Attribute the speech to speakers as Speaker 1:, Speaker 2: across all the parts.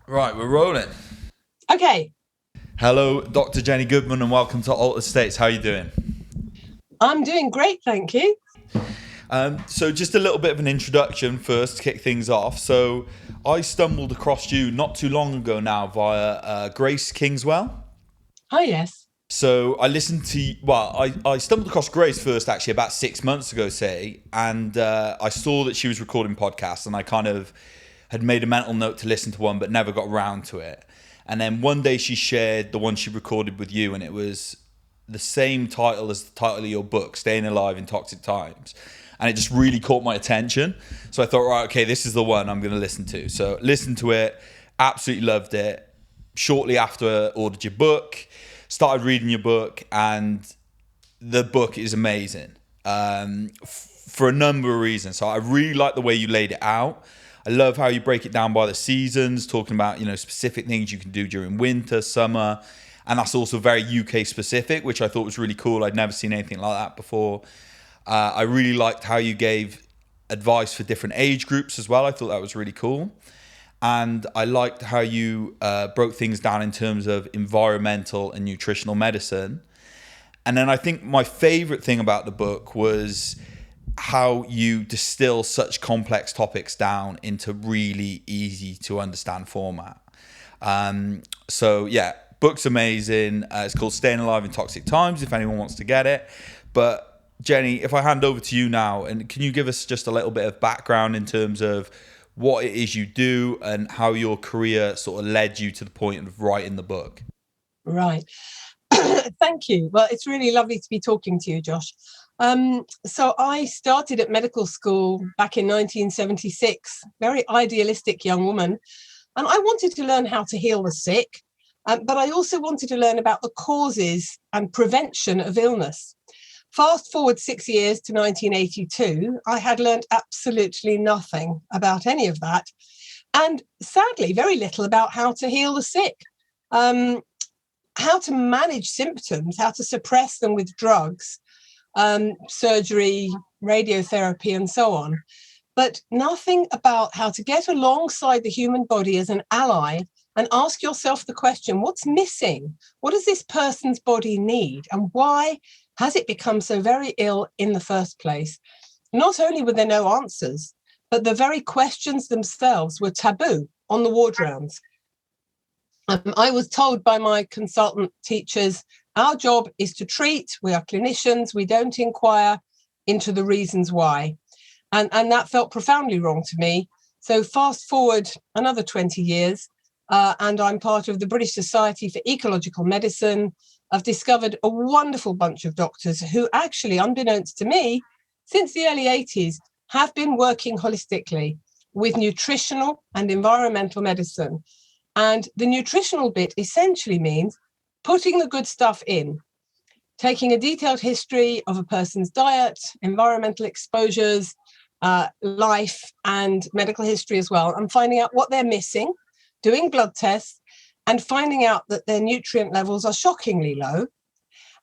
Speaker 1: Right, we're rolling.
Speaker 2: Okay.
Speaker 1: Hello, Dr. Jenny Goodman, and welcome to Altered States. How are you doing?
Speaker 2: I'm doing great, thank you.
Speaker 1: So just a little bit of an introduction first to kick things off. So I stumbled across you not too long ago now via Grace Kingswell.
Speaker 2: Oh, yes.
Speaker 1: So I listened to, I stumbled across Grace first actually about 6 months ago, say, and I saw that she was recording podcasts, and I kind of had made a mental note to listen to one but never got around to it. And then one day she shared the one she recorded with you, and it was the same title as the title of your book, Staying Alive in Toxic Times. And it just really caught my attention. So I thought, right, okay, this is the one I'm going to listen to. So listened to it, absolutely loved it. Shortly after I ordered your book, started reading your book, and the book is amazing for a number of reasons. So I really like the way you laid it out. I love how you break it down by the seasons, talking about, specific things you can do during winter, summer, and that's also very UK specific, which I thought was really cool. I'd never seen anything like that before. I really liked how you gave advice for different age groups as well. I thought that was really cool. And I liked how you broke things down in terms of environmental and nutritional medicine. And then I think my favorite thing about the book was how you distill such complex topics down into really easy to understand format. So yeah, book's amazing. It's called Staying Alive in Toxic Times, if anyone wants to get it. But Jenny, if I hand over to you now, and can you give us just a little bit of background in terms of what it is you do and how your career sort of led you to the point of writing the book?
Speaker 2: Right. Thank you. Well, it's really lovely to be talking to you, Josh. So I started at medical school back in 1976, very idealistic young woman. And I wanted to learn how to heal the sick, but I also wanted to learn about the causes and prevention of illness. Fast forward 6 years to 1982, I had learned absolutely nothing about any of that. And sadly, very little about how to heal the sick, how to manage symptoms, how to suppress them with drugs, surgery, radiotherapy, and so on. But nothing about how to get alongside the human body as an ally and ask yourself the question, what's missing? What does this person's body need? And why has it become so very ill in the first place? Not only were there no answers, but the very questions themselves were taboo on the ward rounds. I was told by my consultant teachers, our job is to treat. We are clinicians. We don't inquire into the reasons why. And that felt profoundly wrong to me. So fast forward another 20 years, and I'm part of the British Society for Ecological Medicine. I've discovered a wonderful bunch of doctors who actually, unbeknownst to me, since the early 80s, have been working holistically with nutritional and environmental medicine. And the nutritional bit essentially means putting the good stuff in, taking a detailed history of a person's diet, environmental exposures, life, and medical history as well, and finding out what they're missing, doing blood tests, and finding out that their nutrient levels are shockingly low.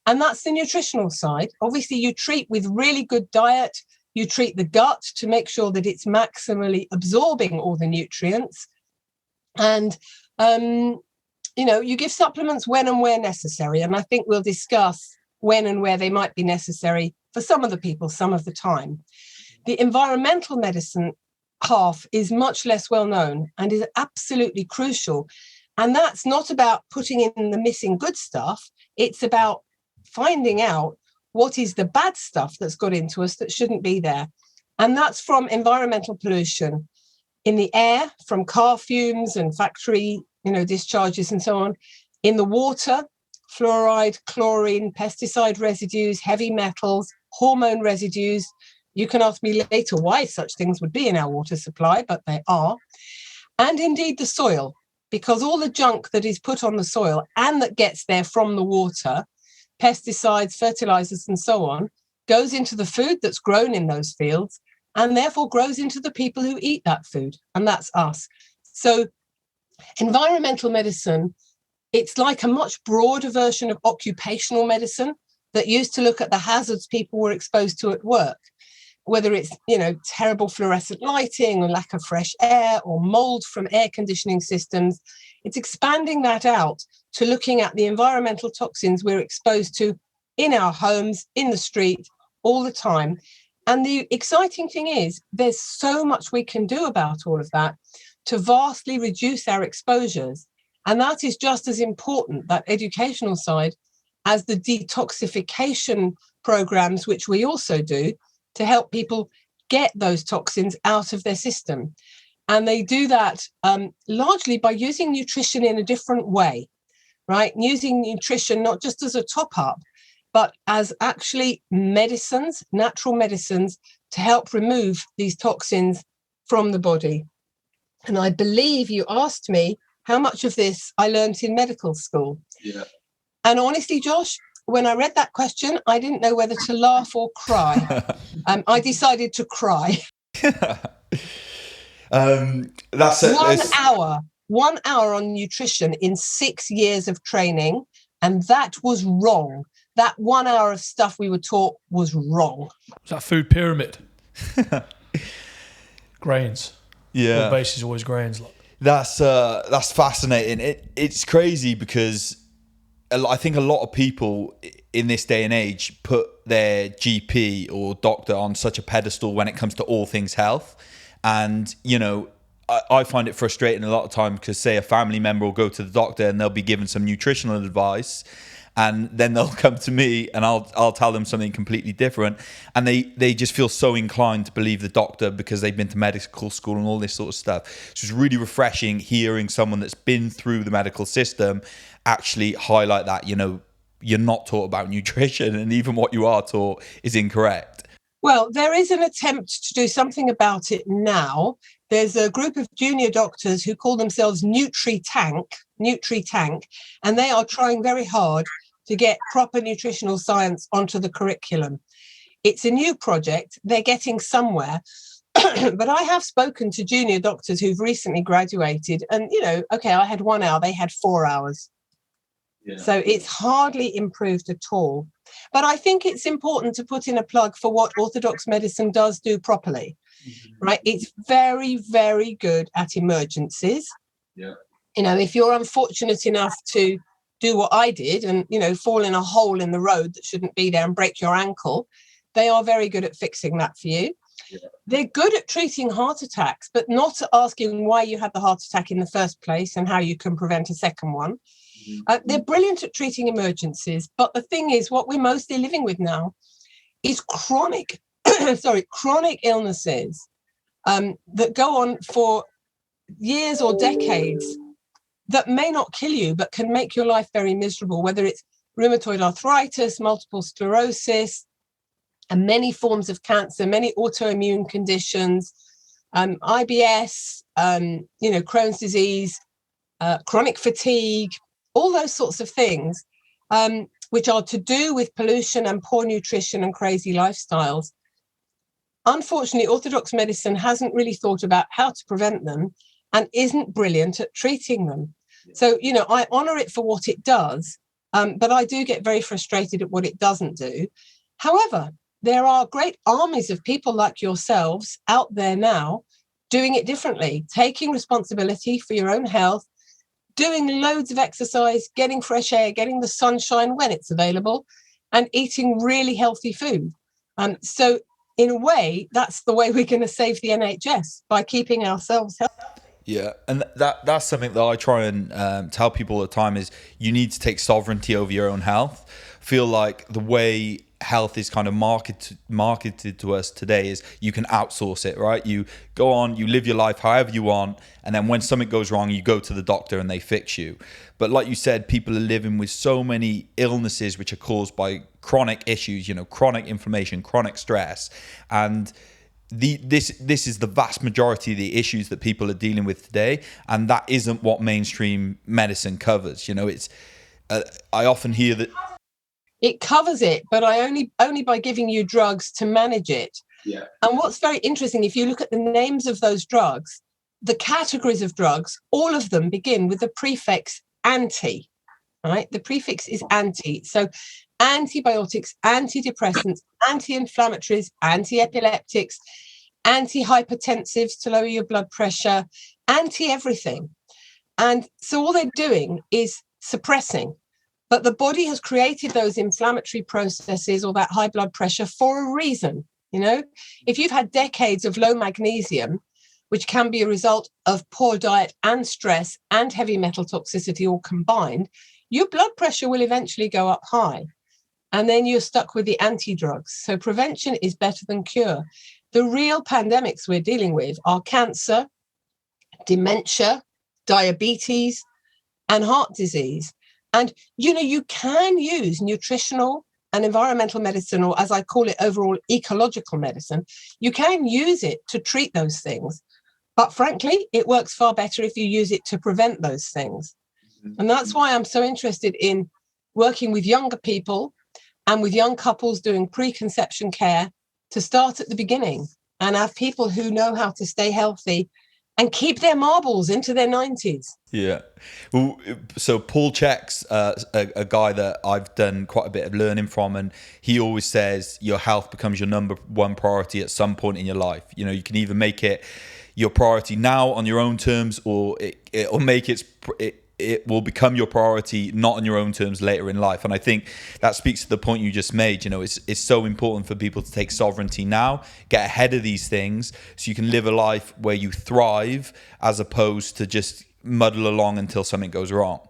Speaker 2: And that's the nutritional side. Obviously, you treat with really good diet. You treat the gut to make sure that it's maximally absorbing all the nutrients. And, you give supplements when and where necessary. And I think we'll discuss when and where they might be necessary for some of the people, some of the time. The environmental medicine half is much less well known and is absolutely crucial. And that's not about putting in the missing good stuff. It's about finding out what is the bad stuff that's got into us that shouldn't be there. And that's from environmental pollution in the air, from car fumes and factory, discharges and so on. In the water, fluoride, chlorine, pesticide residues, heavy metals, hormone residues. You can ask me later why such things would be in our water supply, but they are. And indeed the soil, because all the junk that is put on the soil and that gets there from the water, pesticides, fertilizers, and so on, goes into the food that's grown in those fields and therefore grows into the people who eat that food. And that's us. So environmental medicine, it's like a much broader version of occupational medicine that used to look at the hazards people were exposed to at work, whether it's, terrible fluorescent lighting or lack of fresh air or mold from air conditioning systems. It's expanding that out to looking at the environmental toxins we're exposed to in our homes, in the street, all the time. And the exciting thing is there's so much we can do about all of that to vastly reduce our exposures. And that is just as important, that educational side, as the detoxification programs, which we also do to help people get those toxins out of their system. And they do that largely by using nutrition in a different way, right? Using nutrition not just as a top up, but as actually medicines, natural medicines, to help remove these toxins from the body. And I believe you asked me how much of this I learned in medical school.
Speaker 1: Yeah.
Speaker 2: And honestly, Josh, when I read that question, I didn't know whether to laugh or cry. I decided to cry.
Speaker 1: That's
Speaker 2: 1 hour on nutrition in 6 years of training. And that was wrong. That 1 hour of stuff we were taught was wrong.
Speaker 3: It's that food pyramid. Grains.
Speaker 1: Yeah.
Speaker 3: The base is always grains.
Speaker 1: That's fascinating. It's crazy because I think a lot of people in this day and age put their GP or doctor on such a pedestal when it comes to all things health. And, I find it frustrating a lot of time because, say, a family member will go to the doctor and they'll be given some nutritional advice, and then they'll come to me and I'll tell them something completely different, and they just feel so inclined to believe the doctor because they've been to medical school and all this sort of stuff. So it's really refreshing hearing someone that's been through the medical system actually highlight that, you're not taught about nutrition, and even what you are taught is incorrect.
Speaker 2: Well, there is an attempt to do something about it now. There's a group of junior doctors who call themselves Nutri-Tank, and they are trying very hard to get proper nutritional science onto the curriculum. It's a new project. They're getting somewhere. But I have spoken to junior doctors who've recently graduated, and, I had 1 hour, they had 4 hours. Yeah. So it's hardly improved at all. But I think it's important to put in a plug for what orthodox medicine does do properly, right? It's very, very good at emergencies.
Speaker 1: Yeah.
Speaker 2: If you're unfortunate enough to do what I did and, fall in a hole in the road that shouldn't be there and break your ankle, they are very good at fixing that for you. Yeah. They're good at treating heart attacks, but not at asking why you had the heart attack in the first place and how you can prevent a second one. They're brilliant at treating emergencies, but the thing is, what we're mostly living with now is chronic illnesses that go on for years or decades that may not kill you, but can make your life very miserable, whether it's rheumatoid arthritis, multiple sclerosis, and many forms of cancer, many autoimmune conditions, IBS, Crohn's disease, chronic fatigue, all those sorts of things, which are to do with pollution and poor nutrition and crazy lifestyles. Unfortunately, orthodox medicine hasn't really thought about how to prevent them and isn't brilliant at treating them. So, I honor it for what it does, but I do get very frustrated at what it doesn't do. However, there are great armies of people like yourselves out there now doing it differently, taking responsibility for your own health, doing loads of exercise, getting fresh air, getting the sunshine when it's available, and eating really healthy food. So in a way, that's the way we're going to save the NHS, by keeping ourselves healthy.
Speaker 1: Yeah, and that's something that I try and tell people all the time is you need to take sovereignty over your own health. Feel like the way health is kind of marketed to us today is you can outsource it, right? You go on, you live your life however you want, and then when something goes wrong, you go to the doctor and they fix you. But like you said, people are living with so many illnesses which are caused by chronic issues, chronic inflammation, chronic stress, and this is the vast majority of the issues that people are dealing with today, and that isn't what mainstream medicine covers. It's I often hear that
Speaker 2: it covers it, but I only by giving you drugs to manage it.
Speaker 1: Yeah.
Speaker 2: And what's very interesting, if you look at the names of those drugs, the categories of drugs, all of them begin with the prefix anti, right? The prefix is anti. So antibiotics, antidepressants, anti-inflammatories, anti-epileptics, anti-hypertensives to lower your blood pressure, anti-everything. And so all they're doing is suppressing. But the body has created those inflammatory processes or that high blood pressure for a reason. If you've had decades of low magnesium, which can be a result of poor diet and stress and heavy metal toxicity all combined, your blood pressure will eventually go up high. And then you're stuck with the anti-drugs. So prevention is better than cure. The real pandemics we're dealing with are cancer, dementia, diabetes, and heart disease. And, you can use nutritional and environmental medicine, or as I call it, overall ecological medicine. You can use it to treat those things. But frankly, it works far better if you use it to prevent those things. And that's why I'm so interested in working with younger people and with young couples doing preconception care to start at the beginning and have people who know how to stay healthy and keep their marbles into their 90s.
Speaker 1: Yeah. Well, so Paul Chek's a guy that I've done quite a bit of learning from, and he always says your health becomes your number one priority at some point in your life. You can either make it your priority now on your own terms, or it'll make it will become your priority not on your own terms later in life. And I think that speaks to the point you just made. It's so important for people to take sovereignty now, get ahead of these things so you can live a life where you thrive as opposed to just muddle along until something goes wrong.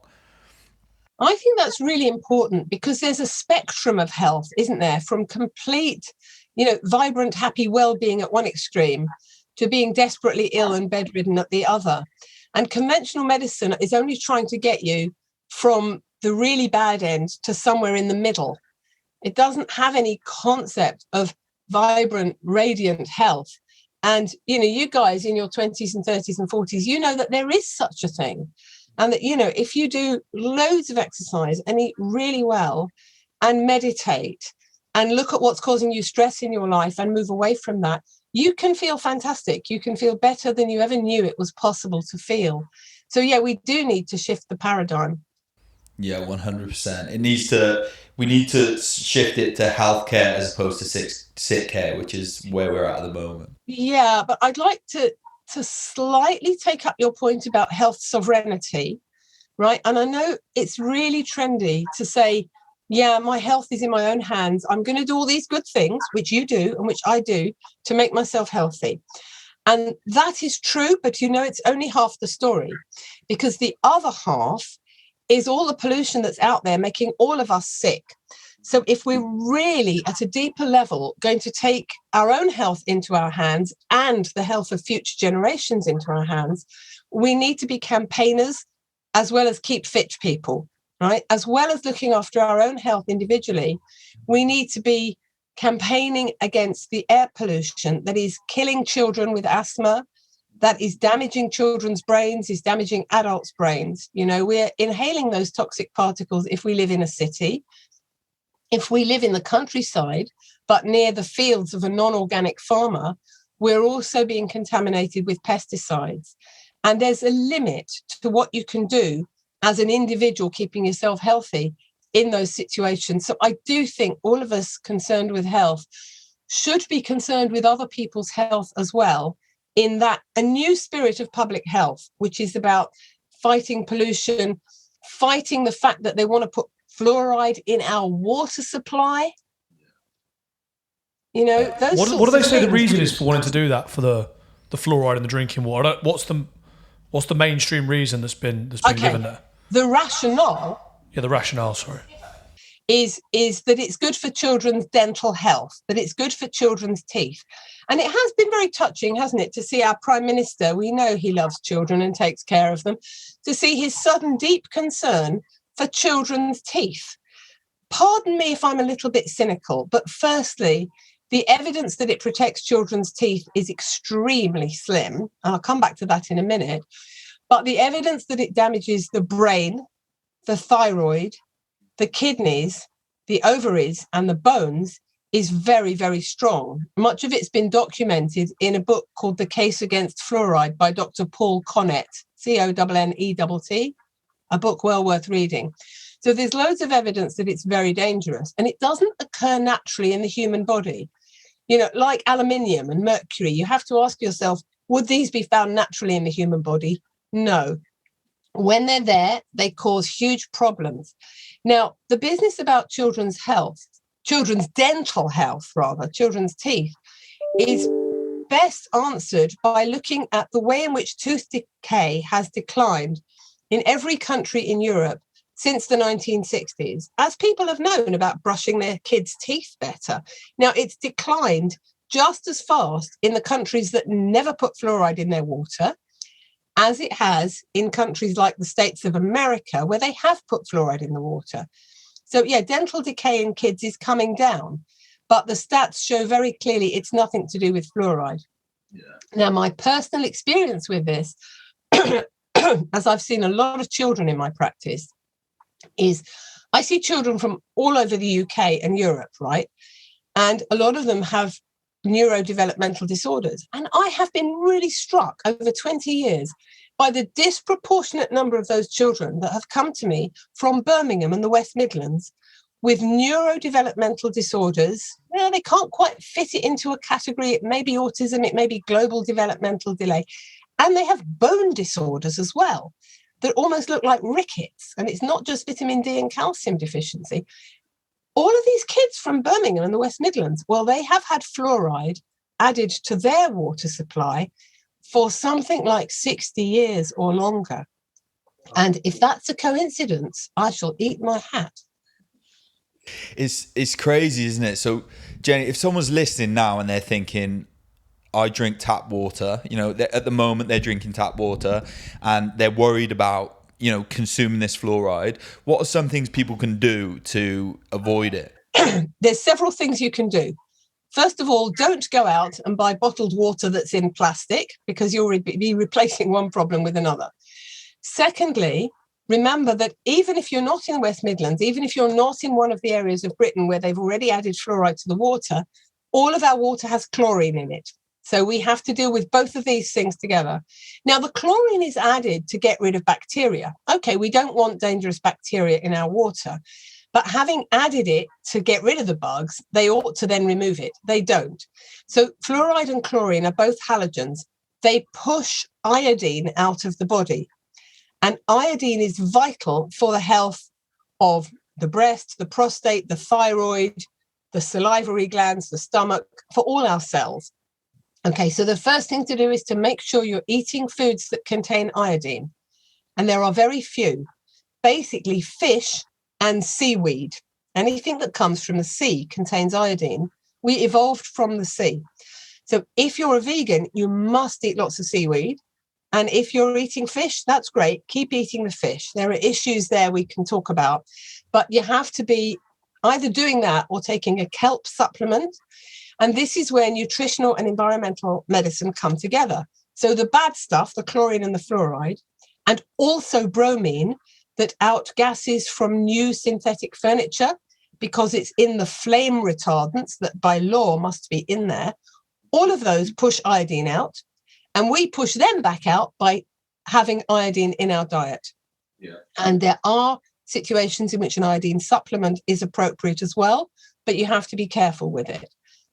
Speaker 2: I think that's really important because there's a spectrum of health, isn't there? From complete, vibrant, happy well-being at one extreme to being desperately ill and bedridden at the other. And conventional medicine is only trying to get you from the really bad end to somewhere in the middle. It doesn't have any concept of vibrant, radiant health. And, you guys in your 20s and 30s and 40s, that there is such a thing. And that, if you do loads of exercise and eat really well and meditate and look at what's causing you stress in your life and move away from that, you can feel fantastic. You can feel better than you ever knew it was possible to feel. So, yeah, we do need to shift the paradigm.
Speaker 1: Yeah, 100%. We need to shift it to healthcare as opposed to sick care, which is where we're at the moment.
Speaker 2: Yeah, but I'd like to slightly take up your point about health sovereignty, right? And I know it's really trendy to say, yeah, my health is in my own hands. I'm going to do all these good things, which you do and which I do, to make myself healthy. And that is true, but it's only half the story, because the other half is all the pollution that's out there making all of us sick. So if we're really at a deeper level going to take our own health into our hands and the health of future generations into our hands, we need to be campaigners as well as keep fit people, right? As well as looking after our own health individually, we need to be campaigning against the air pollution that is killing children with asthma, that is damaging children's brains, is damaging adults' brains. We're inhaling those toxic particles if we live in a city. If we live in the countryside, but near the fields of a non-organic farmer, we're also being contaminated with pesticides. And there's a limit to what you can do as an individual keeping yourself healthy in those situations. So I do think all of us concerned with health should be concerned with other people's health as well, in that a new spirit of public health, which is about fighting pollution, fighting the fact that they want to put fluoride in our water supply. Those
Speaker 3: what do they say the reason
Speaker 2: things.
Speaker 3: is for wanting to do that, for the fluoride in the drinking water? What's the mainstream reason that's been given there?
Speaker 2: The rationale.
Speaker 3: Yeah, the rationale, sorry.
Speaker 2: is that it's good for children's dental health, that it's good for children's teeth. And it has been very touching, hasn't it, to see our Prime Minister, we know he loves children and takes care of them, to see his sudden deep concern for children's teeth. Pardon me if I'm a little bit cynical, but firstly, the evidence that it protects children's teeth is extremely slim. And I'll come back to that in a minute. But the evidence that it damages the brain, the thyroid, the kidneys, the ovaries, and the bones is very, very strong. Much of it's been documented in a book called The Case Against Fluoride by Dr. Paul Connett, Connett, a book well worth reading. So there's loads of evidence that it's very dangerous, and it doesn't occur naturally in the human body. You know, like aluminium and mercury, you have to ask yourself, would these be found naturally in the human body? No. When they're there, they cause huge problems. Now, the business about children's health, children's dental health, rather, children's teeth, is best answered by looking at the way in which tooth decay has declined in every country in Europe since the 1960s, as people have known about brushing their kids' teeth better. Now, it's declined just as fast in the countries that never put fluoride in their water as it has in countries like the States of America, where they have put fluoride in the water. So, yeah, dental decay in kids is coming down, but the stats show very clearly it's nothing to do with fluoride. Yeah. Now, my personal experience with this, as I've seen a lot of children in my practice, is I see children from all over the UK and Europe, right? And a lot of them have neurodevelopmental disorders. And I have been really struck over 20 years by the disproportionate number of those children that have come to me from Birmingham and the West Midlands with neurodevelopmental disorders. Now, they can't quite fit it into a category. It may be autism, it may be global developmental delay. And they have bone disorders as well that almost look like rickets. And it's not just vitamin D and calcium deficiency. All of these kids from Birmingham and the West Midlands, well, they have had fluoride added to their water supply for something like 60 years or longer. And if that's a coincidence, I shall eat my hat.
Speaker 1: It's crazy, isn't it? So, Jenny, if someone's listening now and they're thinking, I drink tap water, you know, at the moment they're drinking tap water and they're worried about, you know, consuming this fluoride, what are some things people can do to avoid it?
Speaker 2: There's several things you can do. First of all, don't go out and buy bottled water that's in plastic, because you'll be replacing one problem with another. Secondly, remember that even if you're not in the West Midlands, even if you're not in one of the areas of Britain where they've already added fluoride to the water, all of our water has chlorine in it. So we have to deal with both of these things together. Now, the chlorine is added to get rid of bacteria. Okay, we don't want dangerous bacteria in our water, but having added it to get rid of the bugs, they ought to then remove it. They don't. So fluoride and chlorine are both halogens. They push iodine out of the body. And iodine is vital for the health of the breast, the prostate, the thyroid, the salivary glands, the stomach, for all our cells. Okay, so the first thing to do is to make sure you're eating foods that contain iodine. And there are very few. Basically, fish and seaweed. Anything that comes from the sea contains iodine. We evolved from the sea. So if you're a vegan, you must eat lots of seaweed. And if you're eating fish, that's great. Keep eating the fish. There are issues there we can talk about. But you have to be either doing that or taking a kelp supplement. And this is where nutritional and environmental medicine come together. So the bad stuff, the chlorine and the fluoride, and also bromine that outgasses from new synthetic furniture because it's in the flame retardants that by law must be in there. All of those push iodine out, and we push them back out by having iodine in our diet. Yeah. And there are situations in which an iodine supplement is appropriate as well, but you have to be careful with it.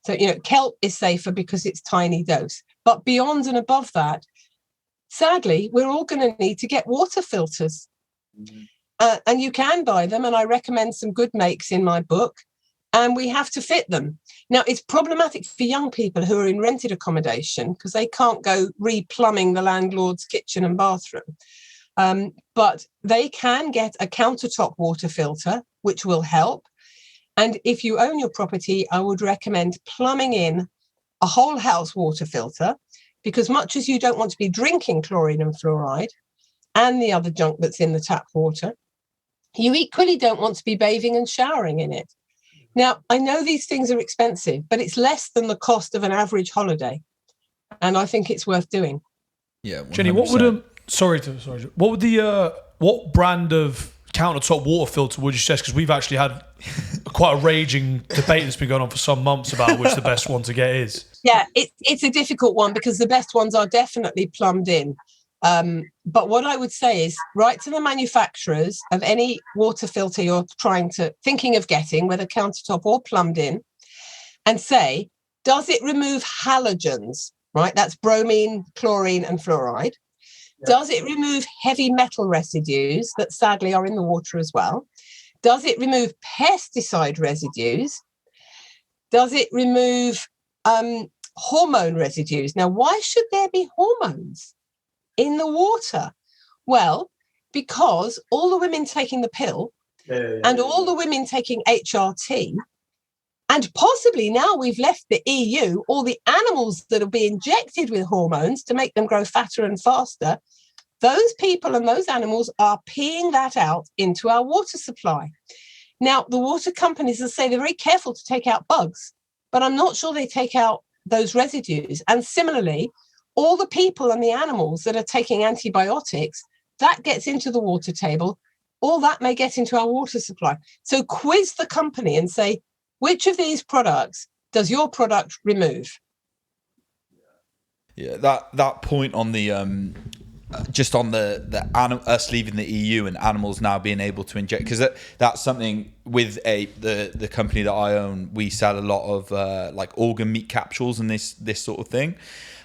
Speaker 2: So, you know, kelp is safer because it's tiny dose. But beyond and above that, sadly, we're all going to need to get water filters. Mm-hmm. And you can buy them. And I recommend some good makes in my book. And we have to fit them. Now, it's problematic for young people who are in rented accommodation because they can't go re-plumbing the landlord's kitchen and bathroom. But they can get a countertop water filter, which will help. And if you own your property, I would recommend plumbing in a whole house water filter, because much as you don't want to be drinking chlorine and fluoride and the other junk that's in the tap water, you equally don't want to be bathing and showering in it. Now, I know these things are expensive, but it's less than the cost of an average holiday. And I think it's worth doing.
Speaker 1: Yeah, 100%.
Speaker 3: Jenny, what would what brand of countertop water filter would you suggest? Because we've actually had quite a raging debate that's been going on for some months about which the best one to get is.
Speaker 2: Yeah, it's a difficult one because the best ones are definitely plumbed in. But what I would say is write to the manufacturers of any water filter you're thinking of getting, whether countertop or plumbed in, and say, does it remove halogens? Right, that's bromine, chlorine, and fluoride. Yeah. Does it remove heavy metal residues that sadly are in the water as well? Does it remove pesticide residues? Does it remove hormone residues? Now, why should there be hormones in the water? Well, because all the women taking the pill and all the women taking HRT, and possibly now we've left the EU, all the animals that will be injected with hormones to make them grow fatter and faster, those people and those animals are peeing that out into our water supply. Now, the water companies will say they're very careful to take out bugs, but I'm not sure they take out those residues. And similarly, all the people and the animals that are taking antibiotics, that gets into the water table, all that may get into our water supply. So quiz the company and say, which of these products does your product remove?
Speaker 1: Yeah, that point on the just on the us leaving the EU and animals now being able to inject, because that's something with the company that I own. We sell a lot of like organ meat capsules and this sort of thing,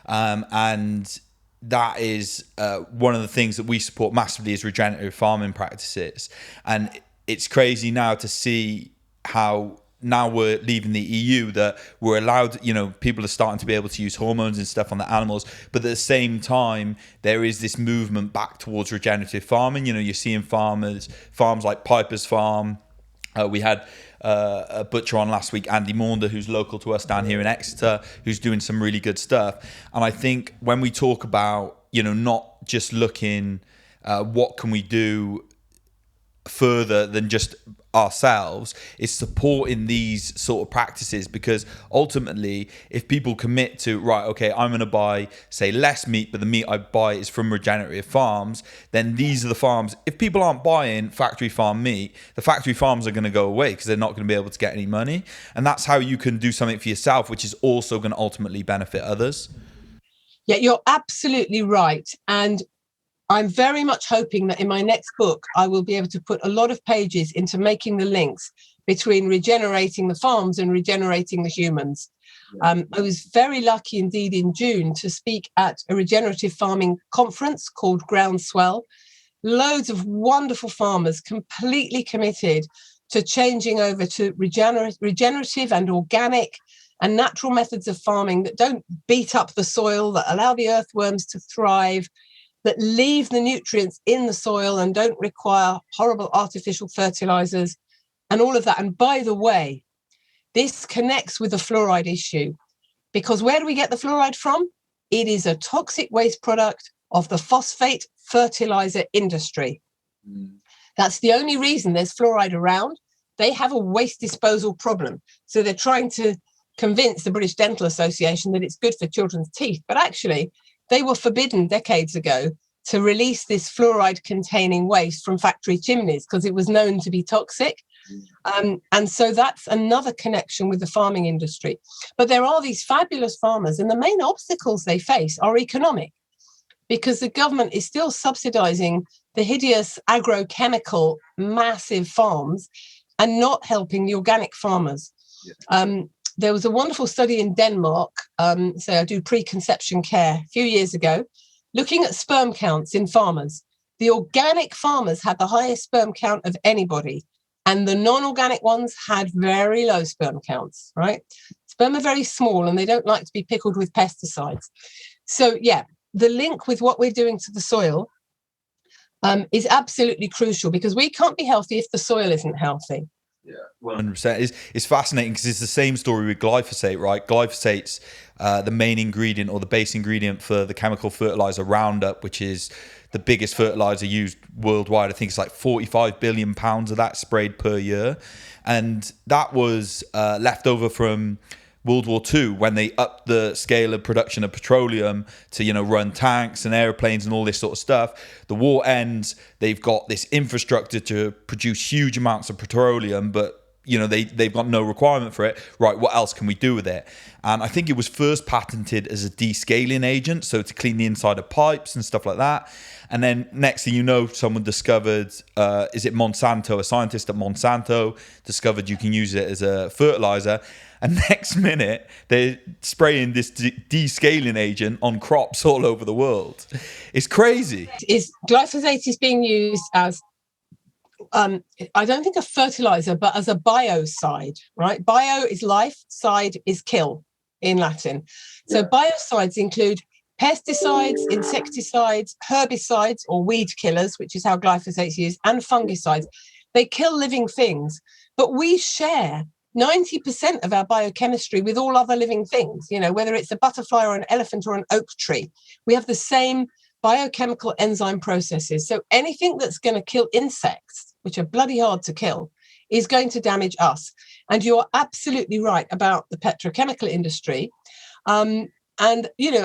Speaker 1: and that is one of the things that we support massively is regenerative farming practices. And it's crazy now to see how now we're leaving the EU that we're allowed, people are starting to be able to use hormones and stuff on the animals, but at the same time there is this movement back towards regenerative farming. You're seeing farms like Piper's Farm. We had a butcher on last week, Andy Maunder, who's local to us down here in Exeter, who's doing some really good stuff. And I think when we talk about not just looking what can we do further than just ourselves, is supporting these sort of practices, because ultimately if people commit to, right, okay, I'm going to buy, say, less meat, but the meat I buy is from regenerative farms, then these are the farms. If people aren't buying factory farm meat, the factory farms are going to go away because they're not going to be able to get any money. And that's how you can do something for yourself, which is also going to ultimately benefit others.
Speaker 2: Yeah, you're absolutely right. And I'm very much hoping that in my next book, I will be able to put a lot of pages into making the links between regenerating the farms and regenerating the humans. I was very lucky indeed in June to speak at a regenerative farming conference called Groundswell. Loads of wonderful farmers completely committed to changing over to regenerative and organic and natural methods of farming that don't beat up the soil, that allow the earthworms to thrive, that leave the nutrients in the soil and don't require horrible artificial fertilizers and all of that. And by the way, this connects with the fluoride issue, because where do we get the fluoride from? It is a toxic waste product of the phosphate fertilizer industry. That's the only reason there's fluoride around. They have a waste disposal problem. So they're trying to convince the British Dental Association that it's good for children's teeth. But actually, they were forbidden decades ago to release this fluoride-containing waste from factory chimneys because it was known to be toxic. And so that's another connection with the farming industry. But there are these fabulous farmers, and the main obstacles they face are economic, because the government is still subsidizing the hideous agrochemical massive farms and not helping the organic farmers. There was a wonderful study in Denmark, so I do preconception care a few years ago, looking at sperm counts in farmers. The organic farmers had the highest sperm count of anybody, and the non-organic ones had very low sperm counts, right? Sperm are very small and they don't like to be pickled with pesticides. So yeah, the link with what we're doing to the soil is absolutely crucial, because we can't be healthy if the soil isn't healthy.
Speaker 1: Yeah, 100%. It's fascinating because it's the same story with glyphosate, right? Glyphosate's the main ingredient or the base ingredient for the chemical fertilizer Roundup, which is the biggest fertilizer used worldwide. I think it's like 45 billion pounds of that sprayed per year. And that was left over from World War II, when they upped the scale of production of petroleum to, run tanks and airplanes and all this sort of stuff. The war ends. They've got this infrastructure to produce huge amounts of petroleum, but they've got no requirement for it. Right, what else can we do with it? And I think it was first patented as a descaling agent, so to clean the inside of pipes and stuff like that. And then next thing you know, someone discovered, is it Monsanto? A scientist at Monsanto discovered you can use it as a fertilizer. And next minute, they're spraying this descaling agent on crops all over the world. It's crazy.
Speaker 2: Glyphosate is being used as, I don't think a fertilizer, but as a biocide, right? Bio is life, side is kill in Latin. So biocides include pesticides, insecticides, herbicides or weed killers, which is how glyphosate is used, and fungicides. They kill living things, but we share 90% of our biochemistry with all other living things, whether it's a butterfly or an elephant or an oak tree. We have the same biochemical enzyme processes. So anything that's going to kill insects, which are bloody hard to kill, is going to damage us. And you're absolutely right about the petrochemical industry. And,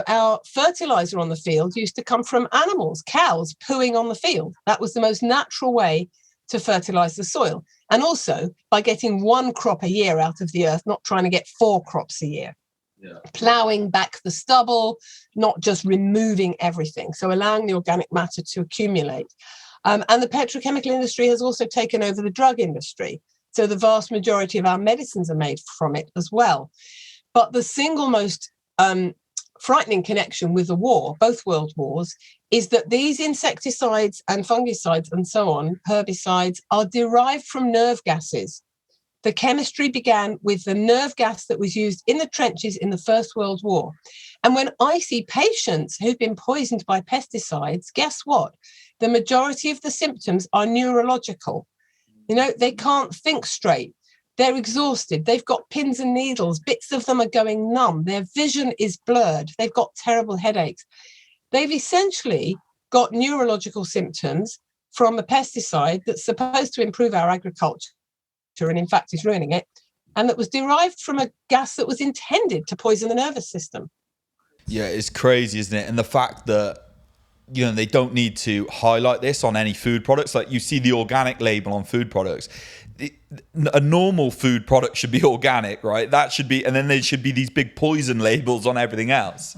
Speaker 2: our fertilizer on the field used to come from animals, cows pooing on the field. That was the most natural way to fertilize the soil. And also by getting one crop a year out of the earth, not trying to get 4 crops a year. Yeah. Ploughing back the stubble, not just removing everything. So allowing the organic matter to accumulate. And the petrochemical industry has also taken over the drug industry. So the vast majority of our medicines are made from it as well. But the single most frightening connection with the war, both world wars, is that these insecticides and fungicides and so on, herbicides, are derived from nerve gases. The chemistry began with the nerve gas that was used in the trenches in the First World War. And when I see patients who've been poisoned by pesticides, guess what? The majority of the symptoms are neurological. They can't think straight. They're exhausted. They've got pins and needles. Bits of them are going numb. Their vision is blurred. They've got terrible headaches. They've essentially got neurological symptoms from a pesticide that's supposed to improve our agriculture and in fact is ruining it, and that was derived from a gas that was intended to poison the nervous system.
Speaker 1: Yeah, it's crazy, isn't it? And the fact that they don't need to highlight this on any food products. Like you see the organic label on food products. A normal food product should be organic, right? That should be, and then there should be these big poison labels on everything else.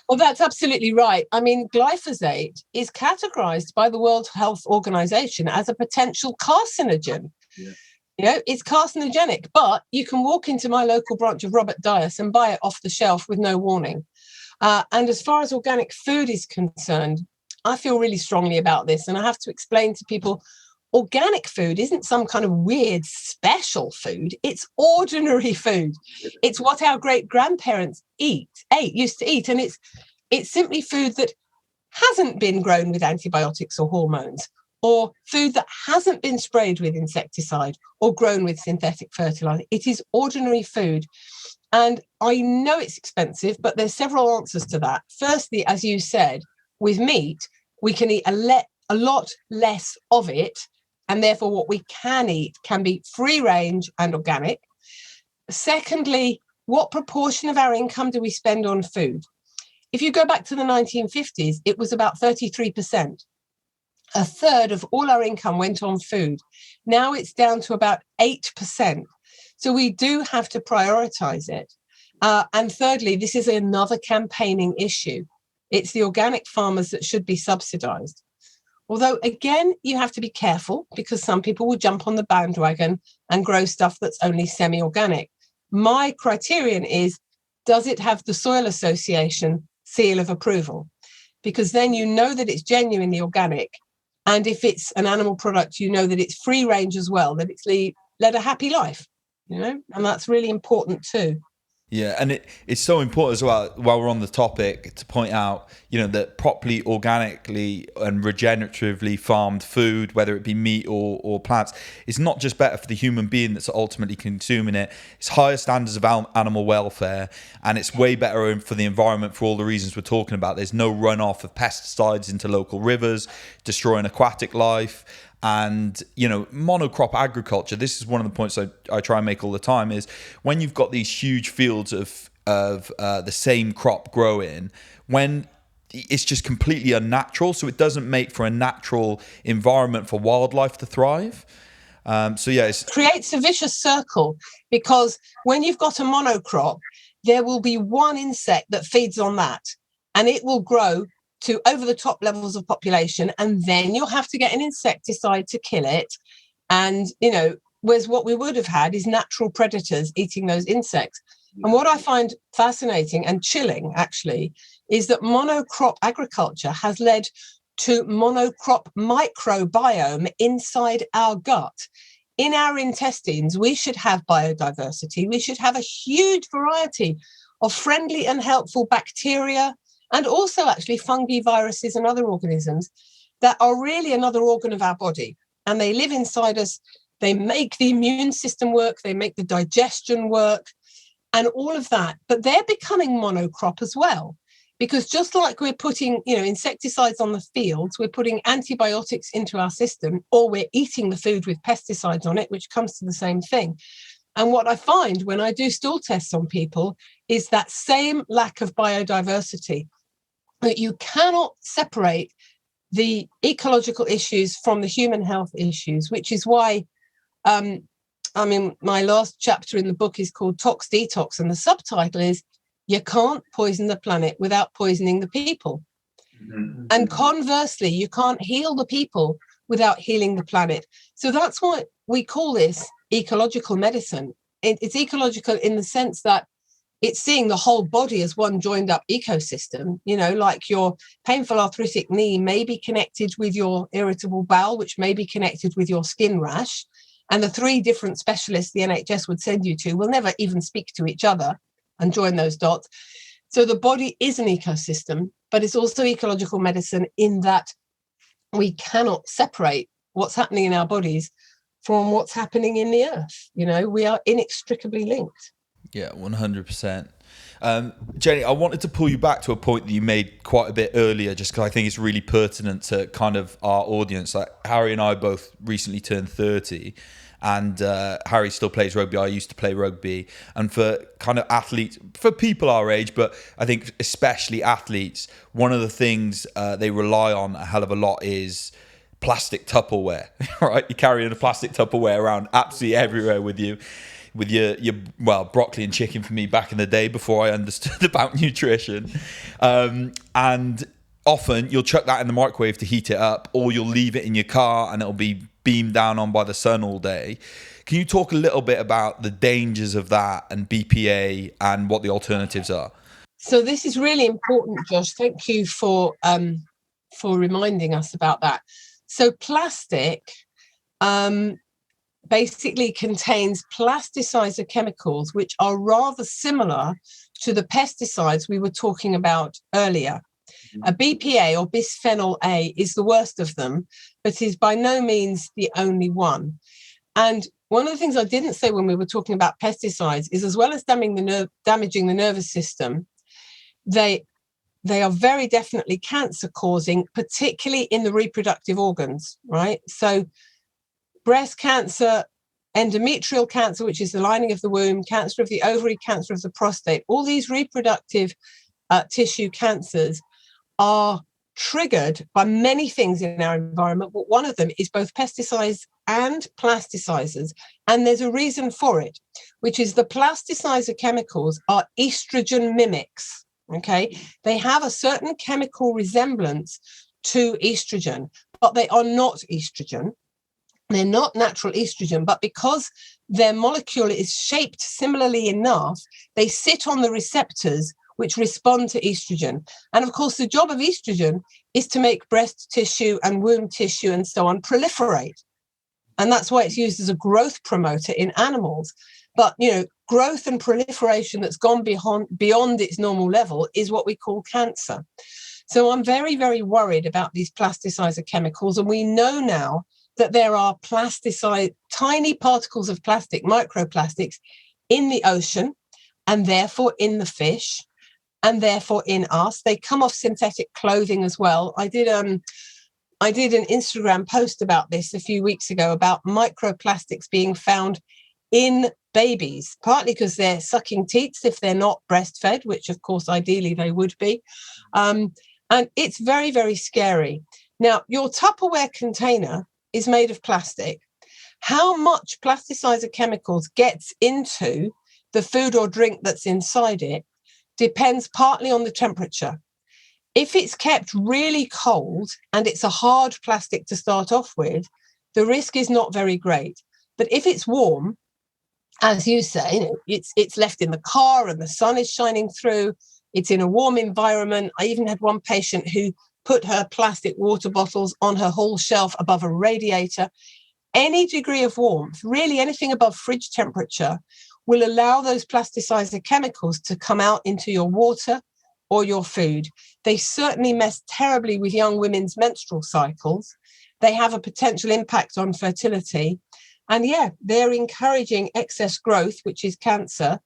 Speaker 2: Well, that's absolutely right. I mean, glyphosate is categorized by the World Health Organization as a potential carcinogen. Yeah. It's carcinogenic, but you can walk into my local branch of Robert Dias and buy it off the shelf with no warning. And as far as organic food is concerned, I feel really strongly about this. And I have to explain to people, organic food isn't some kind of weird special food. It's ordinary food. It's what our great-grandparents used to eat. And it's simply food that hasn't been grown with antibiotics or hormones, or food that hasn't been sprayed with insecticide or grown with synthetic fertilizer. It is ordinary food. And I know it's expensive, but there's several answers to that. Firstly, as you said, with meat, we can eat a lot less of it. And therefore, what we can eat can be free range and organic. Secondly, what proportion of our income do we spend on food? If you go back to the 1950s, it was about 33%. A third of all our income went on food. Now it's down to about 8%. So we do have to prioritize it. And thirdly, this is another campaigning issue. It's the organic farmers that should be subsidized. Although, again, you have to be careful because some people will jump on the bandwagon and grow stuff that's only semi-organic. My criterion is, does it have the Soil Association seal of approval? Because then you know that it's genuinely organic. And if it's an animal product, you know that it's free range as well, that it's led a happy life, and that's really important too.
Speaker 1: Yeah, and it's so important as well, while we're on the topic, to point out, that properly, organically and regeneratively farmed food, whether it be meat or plants, is not just better for the human being that's ultimately consuming it. It's higher standards of animal welfare, and it's way better for the environment for all the reasons we're talking about. There's no runoff of pesticides into local rivers, destroying aquatic life. And, monocrop agriculture, this is one of the points I try and make all the time, is when you've got these huge fields of the same crop growing, when it's just completely unnatural, so it doesn't make for a natural environment for wildlife to thrive. It
Speaker 2: creates a vicious circle, because when you've got a monocrop, there will be one insect that feeds on that, and it will grow to over the top levels of population, and then you'll have to get an insecticide to kill it. And whereas what we would have had is natural predators eating those insects. And what I find fascinating and chilling, actually, is that monocrop agriculture has led to monocrop microbiome inside our gut. In our intestines, we should have biodiversity. We should have a huge variety of friendly and helpful bacteria, and also actually fungi, viruses, and other organisms that are really another organ of our body. And they live inside us. They make the immune system work. They make the digestion work and all of that. But they're becoming monocrop as well, because just like we're putting, insecticides on the fields, we're putting antibiotics into our system, or we're eating the food with pesticides on it, which comes to the same thing. And what I find when I do stool tests on people is that same lack of biodiversity, that you cannot separate the ecological issues from the human health issues, which is why, my last chapter in the book is called Tox Detox, and the subtitle is, you can't poison the planet without poisoning the people. Mm-hmm. And conversely, you can't heal the people without healing the planet. So that's why we call this ecological medicine. It's ecological in the sense that it's seeing the whole body as one joined up ecosystem. Like your painful arthritic knee may be connected with your irritable bowel, which may be connected with your skin rash. And the 3 different specialists the NHS would send you to will never even speak to each other and join those dots. So the body is an ecosystem, but it's also ecological medicine in that we cannot separate what's happening in our bodies from what's happening in the earth. We are inextricably linked.
Speaker 1: Yeah, 100%. Jenny, I wanted to pull you back to a point that you made quite a bit earlier, just because I think it's really pertinent to kind of our audience. Like Harry and I both recently turned 30, and Harry still plays rugby. I used to play rugby. And for kind of athletes, for people our age, but I think especially athletes, one of the things they rely on a hell of a lot is plastic Tupperware, right? You're carrying a plastic Tupperware around absolutely everywhere with you. With your broccoli and chicken for me back in the day before I understood about nutrition. And often you'll chuck that in the microwave to heat it up, or you'll leave it in your car and it'll be beamed down on by the sun all day. Can you talk a little bit about the dangers of that and BPA and what the alternatives are?
Speaker 2: So this is really important, Josh. Thank you for reminding us about that. So plastic basically contains plasticizer chemicals, which are rather similar to the pesticides we were talking about earlier. A BPA, or bisphenol A, is the worst of them, but is by no means the only one. And one of the things I didn't say when we were talking about pesticides is, as well as damaging the nervous system, they are very definitely cancer causing, particularly in the reproductive organs, right? So breast cancer, endometrial cancer, which is the lining of the womb, cancer of the ovary, cancer of the prostate, all these reproductive tissue cancers are triggered by many things in our environment, but one of them is both pesticides and plasticizers. And there's a reason for it, which is the plasticizer chemicals are estrogen mimics. Okay, they have a certain chemical resemblance to estrogen, but they are not estrogen. They're not natural estrogen, but because their molecule is shaped similarly enough, they sit on the receptors which respond to estrogen. And of course, the job of estrogen is to make breast tissue and womb tissue and so on proliferate. And that's why it's used as a growth promoter in animals. But, growth and proliferation that's gone beyond its normal level is what we call cancer. So I'm very, very worried about these plasticizer chemicals. And we know now that there are tiny particles of plastic, microplastics, in the ocean, and therefore in the fish, and therefore in us. They come off synthetic clothing as well. I did an Instagram post about this a few weeks ago about microplastics being found in babies, partly because they're sucking teats if they're not breastfed, which of course ideally they would be. And it's very, very scary. Now, your Tupperware container is made of plastic. How much plasticizer chemicals gets into the food or drink that's inside it depends partly on the temperature. If it's kept really cold and it's a hard plastic to start off with, the risk is not very great. But if it's warm, as you say, it's left in the car and the sun is shining through, it's in a warm environment. I even had one patient who put her plastic water bottles on her hall shelf above a radiator. Any degree of warmth, really anything above fridge temperature, will allow those plasticizer chemicals to come out into your water or your food. They certainly mess terribly with young women's menstrual cycles. They have a potential impact on fertility. And they're encouraging excess growth, which is cancer,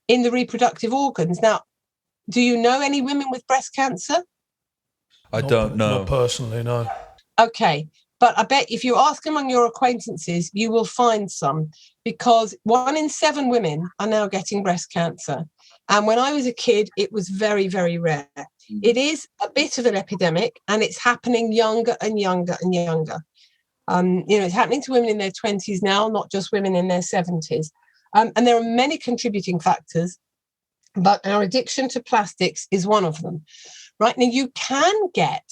Speaker 2: in the reproductive organs. Now, do you know any women with breast cancer?
Speaker 1: I don't know.
Speaker 3: Not personally, no.
Speaker 2: Okay. But I bet if you ask among your acquaintances, you will find some, because 1 in 7 women are now getting breast cancer. And when I was a kid, it was very, very rare. It is a bit of an epidemic, and it's happening younger and younger and younger. It's happening to women in their 20s now, not just women in their 70s. And there are many contributing factors, but our addiction to plastics is one of them. Right now, you can get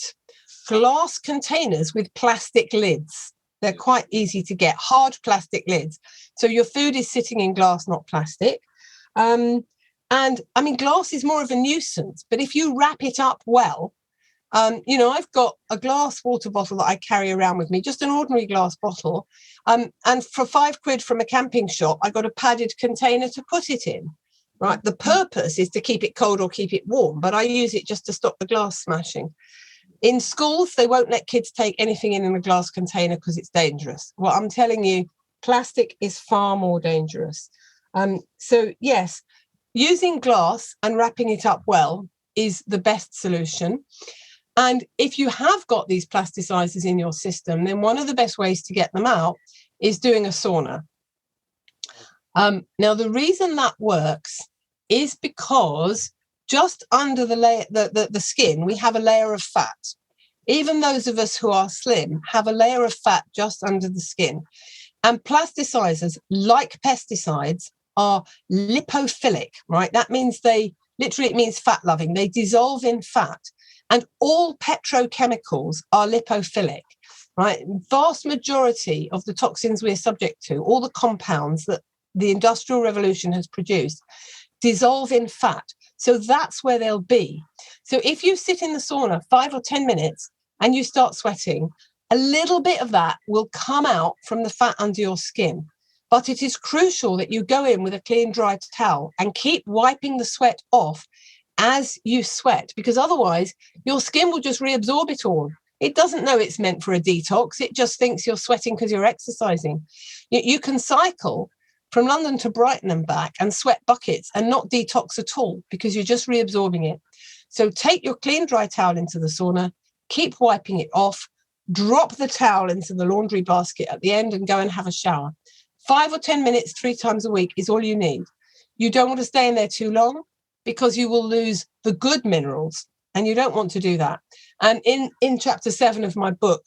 Speaker 2: glass containers with plastic lids. They're quite easy to get, hard plastic lids. So your food is sitting in glass, not plastic. And I mean, glass is more of a nuisance, but if you wrap it up well, I've got a glass water bottle that I carry around with me, just an ordinary glass bottle. And for £5 from a camping shop, I got a padded container to put it in. Right. The purpose is to keep it cold or keep it warm, but I use it just to stop the glass smashing. In schools, they won't let kids take anything in a glass container because it's dangerous. Well, I'm telling you, plastic is far more dangerous. So, yes, using glass and wrapping it up well is the best solution. And if you have got these plasticizers in your system, then one of the best ways to get them out is doing a sauna. Now, the reason that works is because just under the skin, we have a layer of fat. Even those of us who are slim have a layer of fat just under the skin. And plasticizers, like pesticides, are lipophilic, right? That means it means fat loving. They dissolve in fat. And all petrochemicals are lipophilic, right? Vast majority of the toxins we're subject to, all the compounds that the Industrial Revolution has produced, dissolve in fat. So that's where they'll be. So if you sit in the sauna 5 or 10 minutes and you start sweating, a little bit of that will come out from the fat under your skin. But it is crucial that you go in with a clean, dry towel and keep wiping the sweat off as you sweat, because otherwise your skin will just reabsorb it all. It doesn't know it's meant for a detox. It just thinks you're sweating because you're exercising. You can cycle from London to Brighton and back and sweat buckets and not detox at all because you're just reabsorbing it. So take your clean, dry towel into the sauna, keep wiping it off, drop the towel into the laundry basket at the end and go and have a shower. 5 or 10 minutes, 3 times a week is all you need. You don't want to stay in there too long because you will lose the good minerals and you don't want to do that. And in chapter 7 of my book,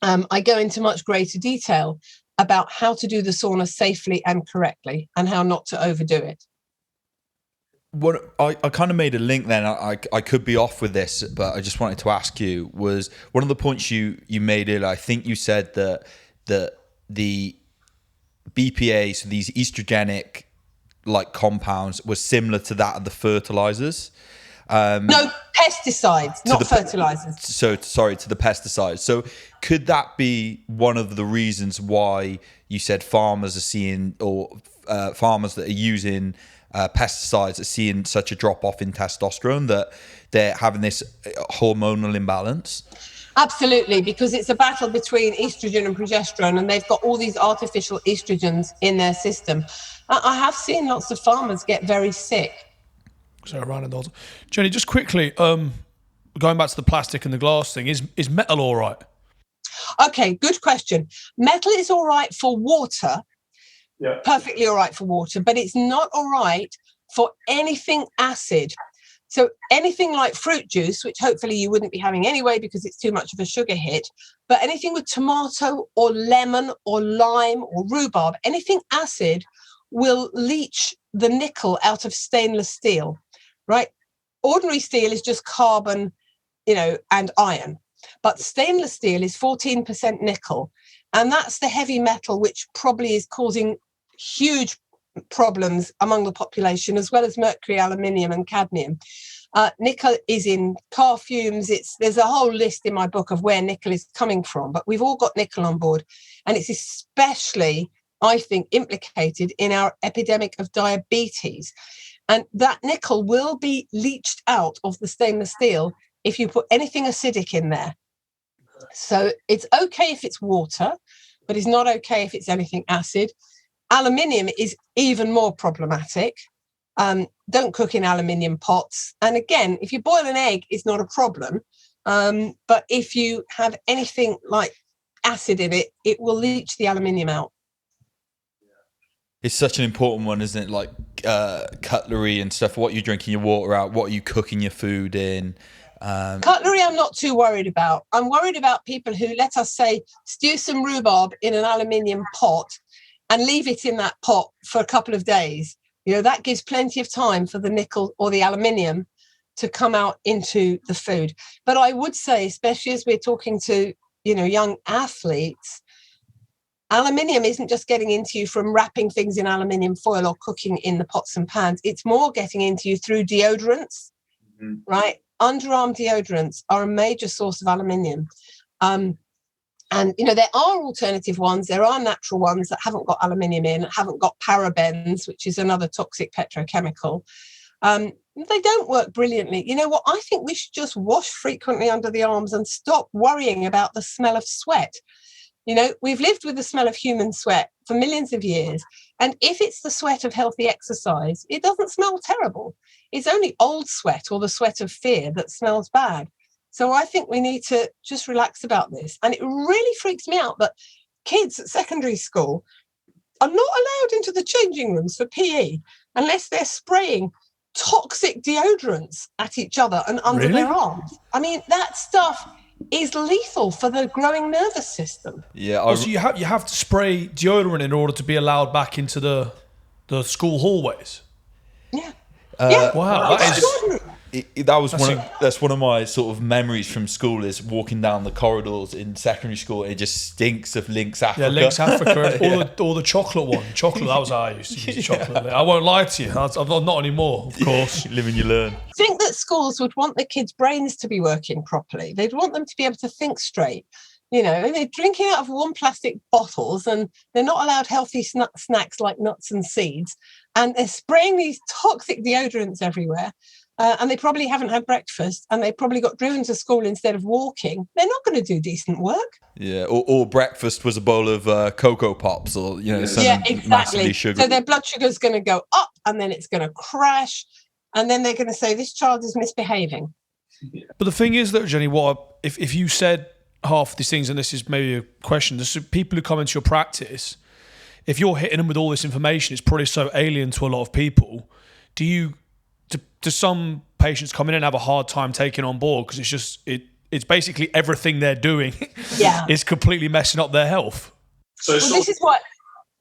Speaker 2: I go into much greater detail about how to do the sauna safely and correctly and how not to overdo it.
Speaker 1: What I kind of made a link then. I could be off with this, but I just wanted to ask you, was one of the points you made earlier, I think you said that the BPA, so these estrogenic like compounds, were similar to that of the fertilizers.
Speaker 2: No, pesticides, not fertilizers.
Speaker 1: So sorry, to the pesticides. So could that be one of the reasons why you said farmers are seeing, or farmers that are using pesticides are seeing such a drop off in testosterone that they're having this hormonal imbalance?
Speaker 2: Absolutely, because it's a battle between estrogen and progesterone, and they've got all these artificial estrogens in their system. I have seen lots of farmers get very sick.
Speaker 3: So around and Jenny, just quickly, going back to the plastic and the glass thing, is metal all right?
Speaker 2: Okay, good question. Metal is all right for water. Yeah. Perfectly all right for water, but it's not all right for anything acid. So anything like fruit juice, which hopefully you wouldn't be having anyway because it's too much of a sugar hit, but anything with tomato or lemon or lime or rhubarb, anything acid will leach the nickel out of stainless steel, right? Ordinary steel is just carbon, and iron, but stainless steel is 14% nickel. And that's the heavy metal which probably is causing huge problems among the population, as well as mercury, aluminium and cadmium. Nickel is in car fumes. There's a whole list in my book of where nickel is coming from, but we've all got nickel on board. And it's especially, I think, implicated in our epidemic of diabetes. And that nickel will be leached out of the stainless steel if you put anything acidic in there. So it's okay if it's water, but it's not okay if it's anything acid. Aluminium is even more problematic. Don't cook in aluminium pots. And again, if you boil an egg, it's not a problem. But if you have anything like acid in it, it will leach the aluminium out.
Speaker 1: It's such an important one, isn't it? Like cutlery and stuff, what you're drinking your water out, what are you cooking your food in.
Speaker 2: Cutlery, I'm not too worried about. I'm worried about people who, let us say, stew some rhubarb in an aluminium pot and leave it in that pot for a couple of days. That gives plenty of time for the nickel or the aluminium to come out into the food. But I would say, especially as we're talking to, young athletes, aluminium isn't just getting into you from wrapping things in aluminium foil or cooking in the pots and pans. It's more getting into you through deodorants, right? Underarm deodorants are a major source of aluminium. And, there are alternative ones. There are natural ones that haven't got aluminium in, haven't got parabens, which is another toxic petrochemical. They don't work brilliantly. You know what? I think we should just wash frequently under the arms and stop worrying about the smell of sweat. We've lived with the smell of human sweat for millions of years. And if it's the sweat of healthy exercise, it doesn't smell terrible. It's only old sweat or the sweat of fear that smells bad. So I think we need to just relax about this. And it really freaks me out that kids at secondary school are not allowed into the changing rooms for PE unless they're spraying toxic deodorants at each other and under their arms. I mean, that stuff is lethal for the growing nervous system.
Speaker 1: Yeah.
Speaker 3: So you have to spray deodorant in order to be allowed back into the school hallways?
Speaker 2: Yeah.
Speaker 3: Wow.
Speaker 1: That's one of my sort of memories from school, is walking down the corridors in secondary school. It just stinks of Lynx Africa.
Speaker 3: Yeah, Lynx Africa, or the chocolate one. Chocolate, that was how I used to use chocolate. I won't lie to you, I'm not anymore, of course.
Speaker 1: You live and you learn.
Speaker 2: I think that schools would want the kids' brains to be working properly. They'd want them to be able to think straight. They're drinking out of warm plastic bottles and they're not allowed healthy snacks like nuts and seeds. And they're spraying these toxic deodorants everywhere. And they probably haven't had breakfast and they probably got driven to school instead of walking. They're not going to do decent work.
Speaker 1: Yeah, or breakfast was a bowl of Cocoa Pops or, something
Speaker 2: exactly.
Speaker 1: massively sugary.
Speaker 2: So their blood sugar is going to go up and then it's going to crash. And then they're going to say, this child is misbehaving.
Speaker 3: But the thing is that, Jenny, if you said half of these things, and this is maybe a question, there's people who come into your practice, if you're hitting them with all this information, it's probably so alien to a lot of people. Do some patients come in and have a hard time taking on board because it's basically everything they're doing is completely messing up their health?
Speaker 2: This is why,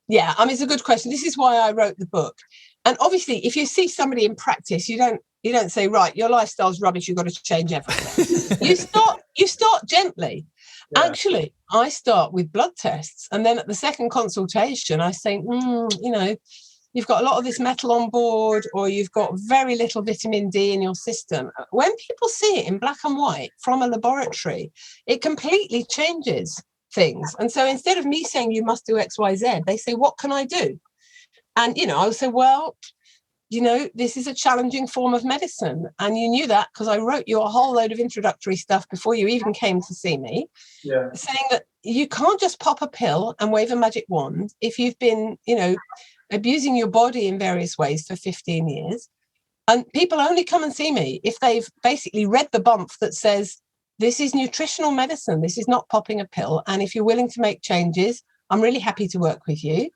Speaker 2: it's a good question. This is why I wrote the book. And obviously, if you see somebody in practice, you don't say, right, your lifestyle's rubbish, you've got to change everything. you start gently. Yeah. Actually, I start with blood tests. And then at the second consultation, I say, you've got a lot of this metal on board, or you've got very little vitamin D in your system. When people see it in black and white from a laboratory, it completely changes things. And so instead of me saying you must do X, Y, Z, they say, what can I do? And, I would say, well, this is a challenging form of medicine. And you knew that because I wrote you a whole load of introductory stuff before you even came to see me, saying that you can't just pop a pill and wave a magic wand if you've been, abusing your body in various ways for 15 years. And people only come and see me if they've basically read the bump that says, this is nutritional medicine. This is not popping a pill. And if you're willing to make changes, I'm really happy to work with you.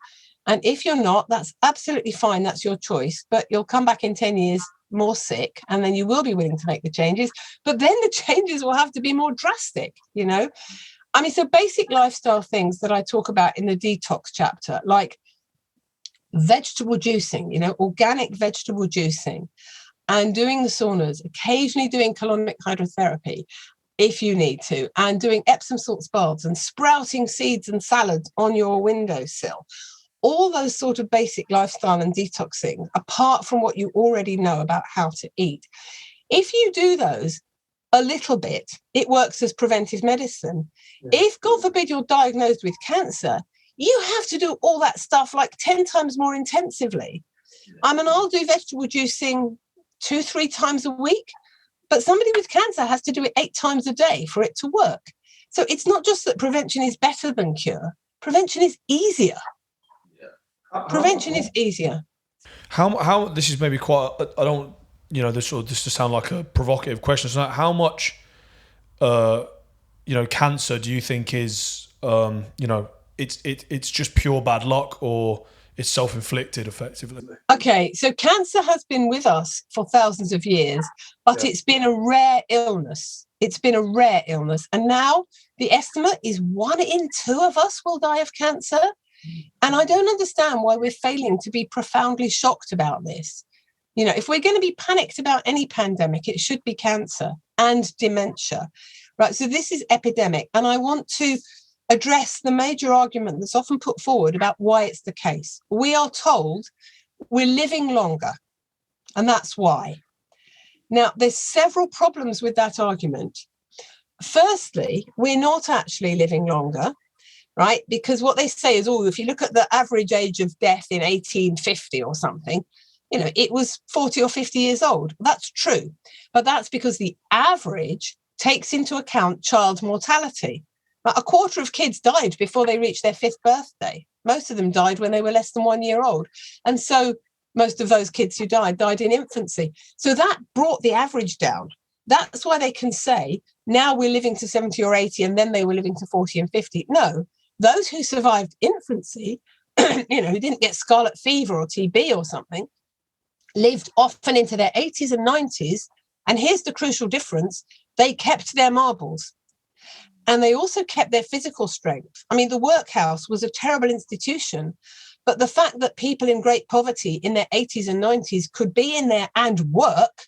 Speaker 2: And if you're not, that's absolutely fine. That's your choice. But you'll come back in 10 years more sick, and then you will be willing to make the changes. But then the changes will have to be more drastic, so basic lifestyle things that I talk about in the detox chapter, like vegetable juicing, organic vegetable juicing, and doing the saunas, occasionally doing colonic hydrotherapy if you need to, and doing Epsom salts baths and sprouting seeds and salads on your windowsill. All those sort of basic lifestyle and detox things, apart from what you already know about how to eat. If you do those a little bit, it works as preventive medicine. Yeah. If, God forbid, you're diagnosed with cancer, you have to do all that stuff like 10 times more intensively. I'll do vegetable juicing 2-3 times a week, but somebody with cancer has to do it 8 times a day for it to work. So it's not just that prevention is better than cure. Prevention is easier. Prevention is easier.
Speaker 3: How this is maybe quite, I don't, this sort of just to sound like a provocative question. So how much, cancer do you think is, it's just pure bad luck, or it's self-inflicted effectively?
Speaker 2: Okay, so cancer has been with us for thousands of years, but it's been a rare illness. And now the estimate is 1 in 2 of us will die of cancer. And I don't understand why we're failing to be profoundly shocked about this. If we're going to be panicked about any pandemic, it should be cancer and dementia, right? So this is epidemic. And I want to address the major argument that's often put forward about why it's the case. We are told we're living longer, and that's why. Now, there's several problems with that argument. Firstly, we're not actually living longer, right? Because what they say is, if you look at the average age of death in 1850 or something, it was 40 or 50 years old. That's true. But that's because the average takes into account child mortality. A quarter of kids died before they reached their 5th birthday. Most of them died when they were less than 1 year old. And so most of those kids who died in infancy. So that brought the average down. That's why they can say, now we're living to 70 or 80, and then they were living to 40 and 50. No, those who survived infancy, who didn't get scarlet fever or TB or something, lived often into their 80s and 90s. And here's the crucial difference. They kept their marbles. And they also kept their physical strength. The workhouse was a terrible institution, but the fact that people in great poverty in their 80s and 90s could be in there and work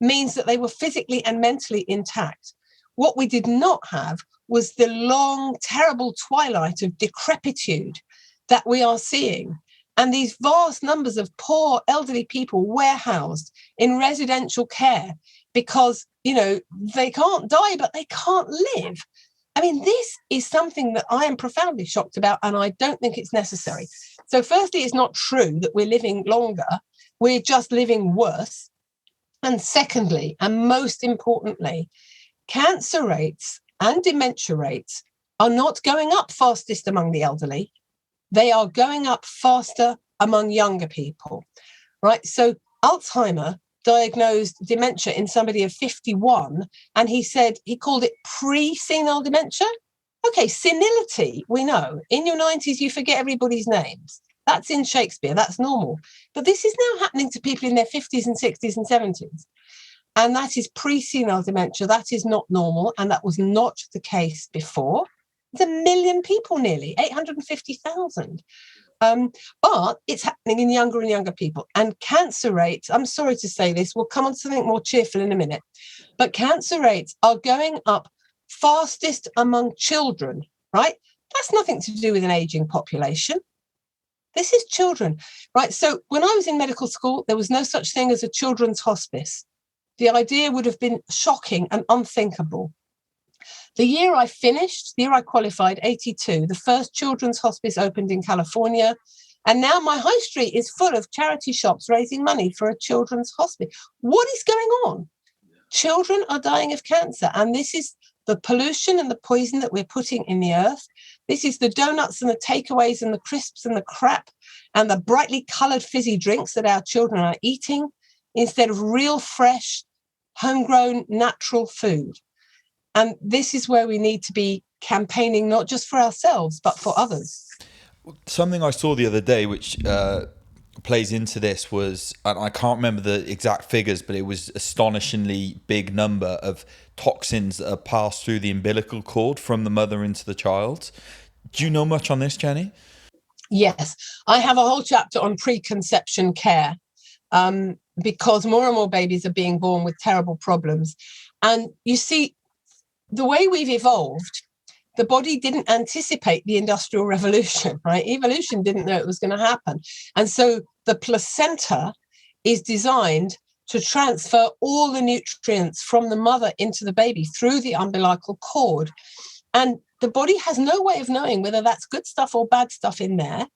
Speaker 2: means that they were physically and mentally intact. What we did not have was the long, terrible twilight of decrepitude that we are seeing. And these vast numbers of poor elderly people warehoused in residential care because, they can't die, but they can't live. This is something that I am profoundly shocked about, and I don't think it's necessary. So firstly, it's not true that we're living longer. We're just living worse. And secondly, and most importantly, cancer rates and dementia rates are not going up fastest among the elderly. They are going up faster among younger people, right? So Alzheimer diagnosed dementia in somebody of 51, and he called it pre-senile dementia. Okay, senility, we know. In your 90s, you forget everybody's names. That's in Shakespeare, that's normal. But this is now happening to people in their 50s and 60s and 70s. And that is pre-senile dementia. That is not normal, and that was not the case before. It's 1 million people, nearly 850,000. But it's happening in younger and younger people. And cancer rates, I'm sorry to say this, we'll come on to something more cheerful in a minute, but cancer rates are going up fastest among children, right? That's nothing to do with an aging population. This is children, right? So when I was in medical school, there was no such thing as a children's hospice. The idea would have been shocking and unthinkable. The year I finished, the year I qualified, 82, the first children's hospice opened in California. And now my high street is full of charity shops raising money for a children's hospital. What is going on? Children are dying of cancer. And this is the pollution and the poison that we're putting in the earth. This is the donuts and the takeaways and the crisps and the crap and the brightly coloured fizzy drinks that our children are eating instead of real, fresh, homegrown, natural food. And this is where we need to be campaigning, not just for ourselves, but for others.
Speaker 1: Something I saw the other day, which plays into this, was, and I can't remember the exact figures, but it was astonishingly big number of toxins that are passed through the umbilical cord from the mother into the child. Do you know much on this, Jenny?
Speaker 2: Yes, I have a whole chapter on preconception care because more and more babies are being born with terrible problems. And you see, the way we've evolved, the body didn't anticipate the Industrial Revolution, right? Evolution didn't know it was going to happen. And so the placenta is designed to transfer all the nutrients from the mother into the baby through the umbilical cord. And the body has no way of knowing whether that's good stuff or bad stuff in there.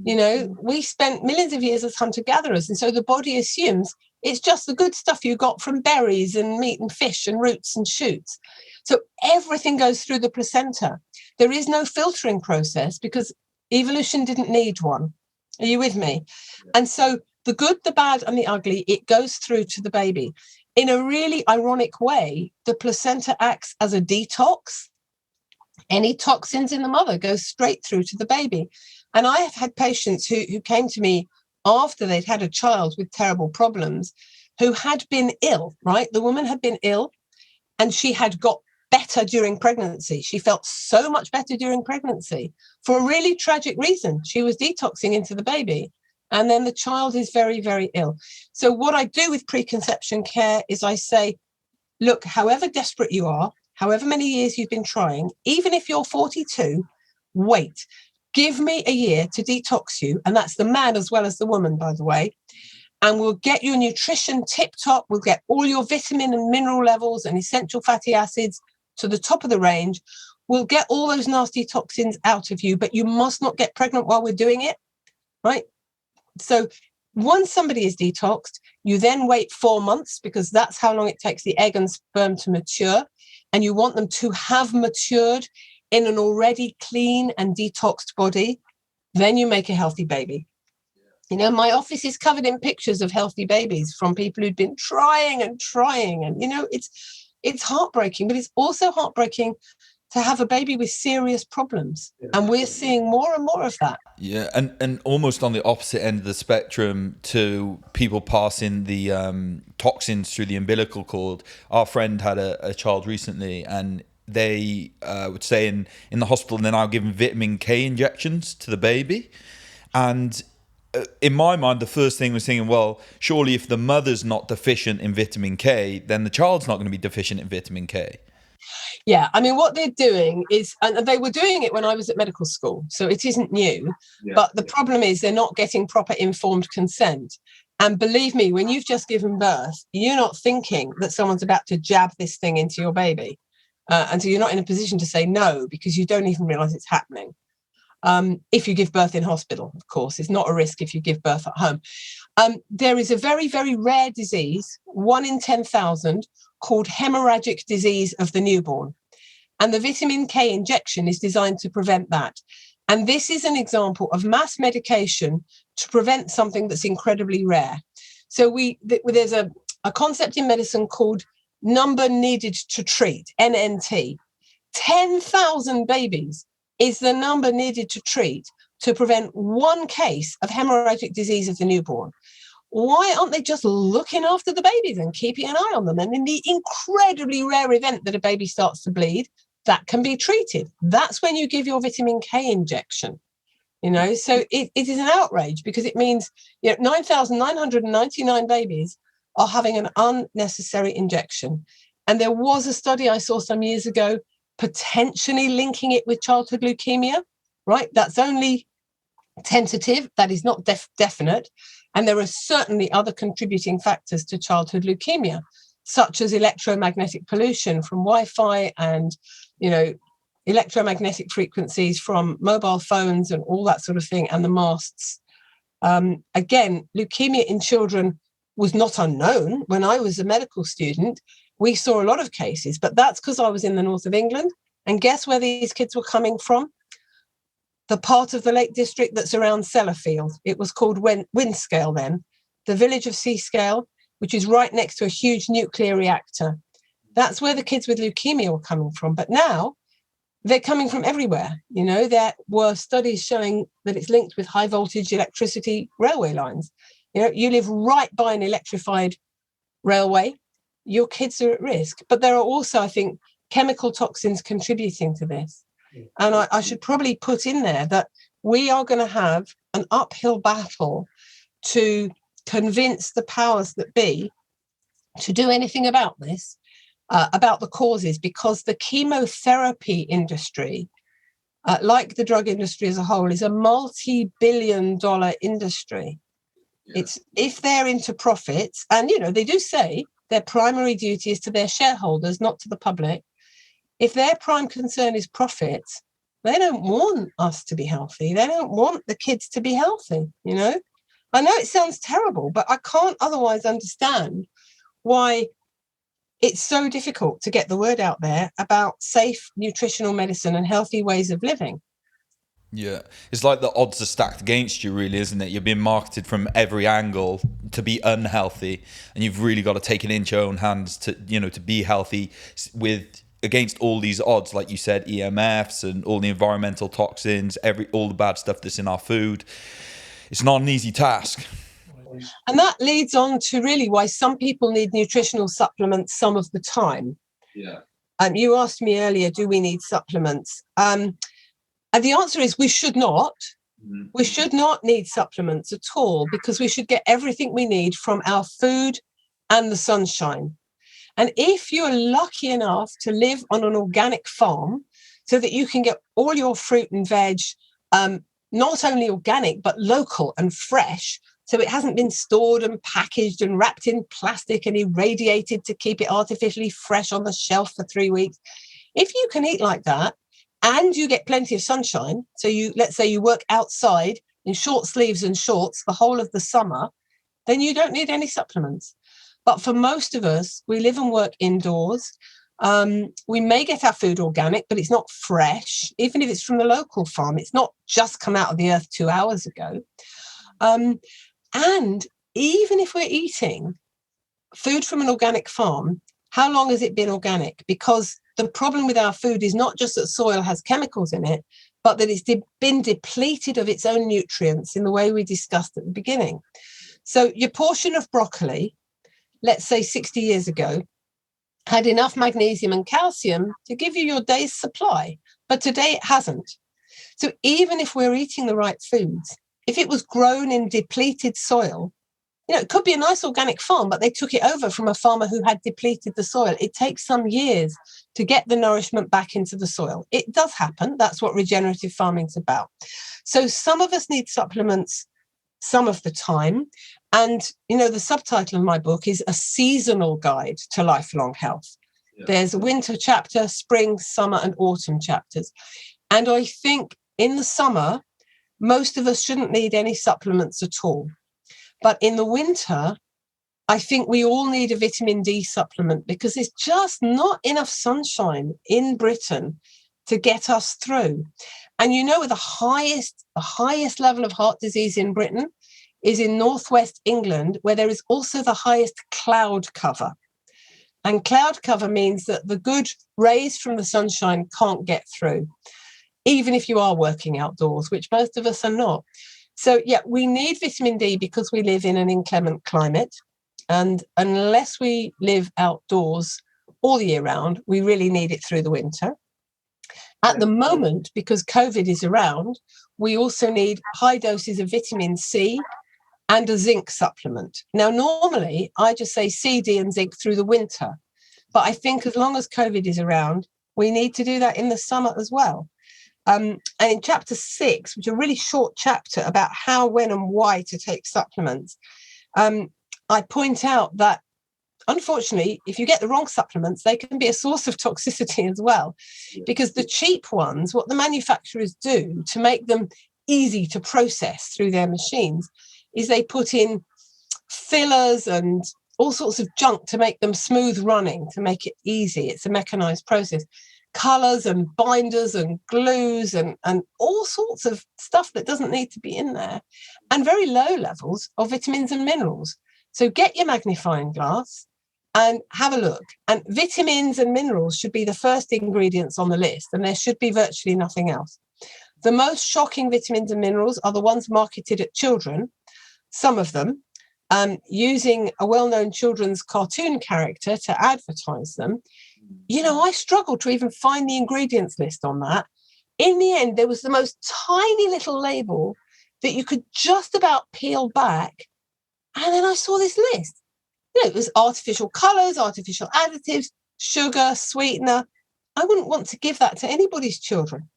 Speaker 2: You know, we spent millions of years as hunter-gatherers, and so the body assumes it's just the good stuff you got from berries and meat and fish and roots and shoots. So everything goes through the placenta. There is no filtering process because evolution didn't need one. Are you with me? And so the good, the bad, and the ugly, it goes through to the baby. In a really ironic way, the placenta acts as a detox. Any toxins in the mother go straight through to the baby. And I have had patients who came to me after they'd had a child with terrible problems, who had been ill, right? The woman had been ill and she had got better during pregnancy. She felt so much better during pregnancy for a really tragic reason. She was detoxing into the baby. And then the child is very, very ill. So what I do with preconception care is I say, look, however desperate you are, however many years you've been trying, even if you're 42, wait. Give me a year to detox you. And that's the man as well as the woman, by the way. And we'll get your nutrition tip-top. We'll get all your vitamin and mineral levels and essential fatty acids to the top of the range. We'll get all those nasty toxins out of you, but you must not get pregnant while we're doing it, right? So once somebody is detoxed, you then wait 4 months because that's how long it takes the egg and sperm to mature. And you want them to have matured in an already clean and detoxed body. Then you make a healthy baby. You know, my office is covered in pictures of healthy babies from people who'd been trying. And, you know, it's heartbreaking, but it's also heartbreaking to have a baby with serious problems. And we're seeing more and more of that.
Speaker 1: Yeah, and almost on the opposite end of the spectrum to people passing the toxins through the umbilical cord. Our friend had a child recently, and they would stay in the hospital, and they're now giving vitamin K injections to the baby. And in my mind, the first thing was thinking, well, surely if the mother's not deficient in vitamin K, then the child's not going to be deficient in vitamin K.
Speaker 2: Yeah, I mean, what they're doing is, and they were doing it when I was at medical school, so it isn't new, but the problem is they're not getting proper informed consent. And believe me, when you've just given birth, you're not thinking that someone's about to jab this thing into your baby. And so you're not in a position to say no, because you don't even realize it's happening. If you give birth in hospital, of course, it's not a risk if you give birth at home. There is a very, very rare disease, 1 in 10,000, called hemorrhagic disease of the newborn. And the vitamin K injection is designed to prevent that. And this is an example of mass medication to prevent something that's incredibly rare. So there's a concept in medicine called number needed to treat, NNT. 10,000 babies is the number needed to treat to prevent 1 case of hemorrhagic disease of the newborn. Why aren't they just looking after the babies and keeping an eye on them? And in the incredibly rare event that a baby starts to bleed, that can be treated. That's when you give your vitamin K injection. You know, so it is an outrage because it means 9,999 babies are having an unnecessary injection. And there was a study I saw some years ago potentially linking it with childhood leukemia, right? That's only tentative. That is not definite. And there are certainly other contributing factors to childhood leukemia, such as electromagnetic pollution from Wi-Fi and, electromagnetic frequencies from mobile phones and all that sort of thing, and the masts Again, leukemia in children was not unknown. When I was a medical student, we saw a lot of cases, but that's because I was in the north of England. And guess where these kids were coming from? The part of the Lake District that's around Sellafield. It was called Windscale then, the village of Seascale, which is right next to a huge nuclear reactor. That's where the kids with leukemia were coming from. But now they're coming from everywhere. You know, there were studies showing that it's linked with high voltage electricity railway lines. You know, you live right by an electrified railway, your kids are at risk. But there are also, I think, chemical toxins contributing to this. And I should probably put in there that we are going to have an uphill battle to convince the powers that be to do anything about this, about the causes, because the chemotherapy industry, like the drug industry as a whole, is a multi-billion-dollar industry. Yeah. It's if they're into profits, and you know they do say their primary duty is to their shareholders, not to the public. If their prime concern is profits, they don't want us to be healthy. They don't want the kids to be healthy, you know? I know it sounds terrible, but I can't otherwise understand why it's so difficult to get the word out there about safe nutritional medicine and healthy ways of living.
Speaker 1: Yeah, it's like the odds are stacked against you, really, isn't it? You're being marketed from every angle to be unhealthy, and you've really got to take it into your own hands to, you know, to be healthy against all these odds, like you said, EMFs and all the environmental toxins, all the bad stuff that's in our food. It's not an easy task.
Speaker 2: And that leads on to really why some people need nutritional supplements some of the time. Yeah. You asked me earlier, do we need supplements? And the answer is we should not. Mm-hmm. We should not need supplements at all, because we should get everything we need from our food and the sunshine. And if you're lucky enough to live on an organic farm so that you can get all your fruit and veg, not only organic, but local and fresh, so it hasn't been stored and packaged and wrapped in plastic and irradiated to keep it artificially fresh on the shelf for 3 weeks. If you can eat like that and you get plenty of sunshine, so let's say you work outside in short sleeves and shorts the whole of the summer, then you don't need any supplements. But for most of us, we live and work indoors. We may get our food organic, but it's not fresh. Even if it's from the local farm, it's not just come out of the earth 2 hours ago. And even if we're eating food from an organic farm, how long has it been organic? Because the problem with our food is not just that soil has chemicals in it, but that it's been depleted of its own nutrients in the way we discussed at the beginning. So your portion of broccoli, let's say 60 years ago, had enough magnesium and calcium to give you your day's supply, but today it hasn't. So even if we're eating the right foods, if it was grown in depleted soil, you know, it could be a nice organic farm, but they took it over from a farmer who had depleted the soil. It takes some years to get the nourishment back into the soil. It does happen. That's what regenerative farming is about. So some of us need supplements some of the time. And, you know, the subtitle of my book is A Seasonal Guide to Lifelong Health. Yeah. There's a winter chapter, spring, summer, and autumn chapters. And I think in the summer, most of us shouldn't need any supplements at all. But in the winter, I think we all need a vitamin D supplement, because there's just not enough sunshine in Britain to get us through. And you know, the highest level of heart disease in Britain is in northwest England, where there is also the highest cloud cover. And cloud cover means that the good rays from the sunshine can't get through, even if you are working outdoors, which most of us are not. So, yeah, we need vitamin D because we live in an inclement climate. And unless we live outdoors all year round, we really need it through the winter. At the moment, because COVID is around, we also need high doses of vitamin C and a zinc supplement. Now, normally, I just say C, D, and zinc through the winter. But I think as long as COVID is around, we need to do that in the summer as well. And in chapter 6, which is a really short chapter about how, when, and why to take supplements, I point out that, unfortunately, if you get the wrong supplements, they can be a source of toxicity as well. Because the cheap ones, what the manufacturers do to make them easy to process through their machines is they put in fillers and all sorts of junk to make them smooth running, to make it easy. It's a mechanized process. Colours and binders and glues and all sorts of stuff that doesn't need to be in there, and very low levels of vitamins and minerals. So get your magnifying glass and have a look. And vitamins and minerals should be the first ingredients on the list, and there should be virtually nothing else. The most shocking vitamins and minerals are the ones marketed at children, some of them, using a well-known children's cartoon character to advertise them. You know, I struggled to even find the ingredients list on that. In the end, there was the most tiny little label that you could just about peel back. And then I saw this list. You know, it was artificial colours, artificial additives, sugar, sweetener. I wouldn't want to give that to anybody's children.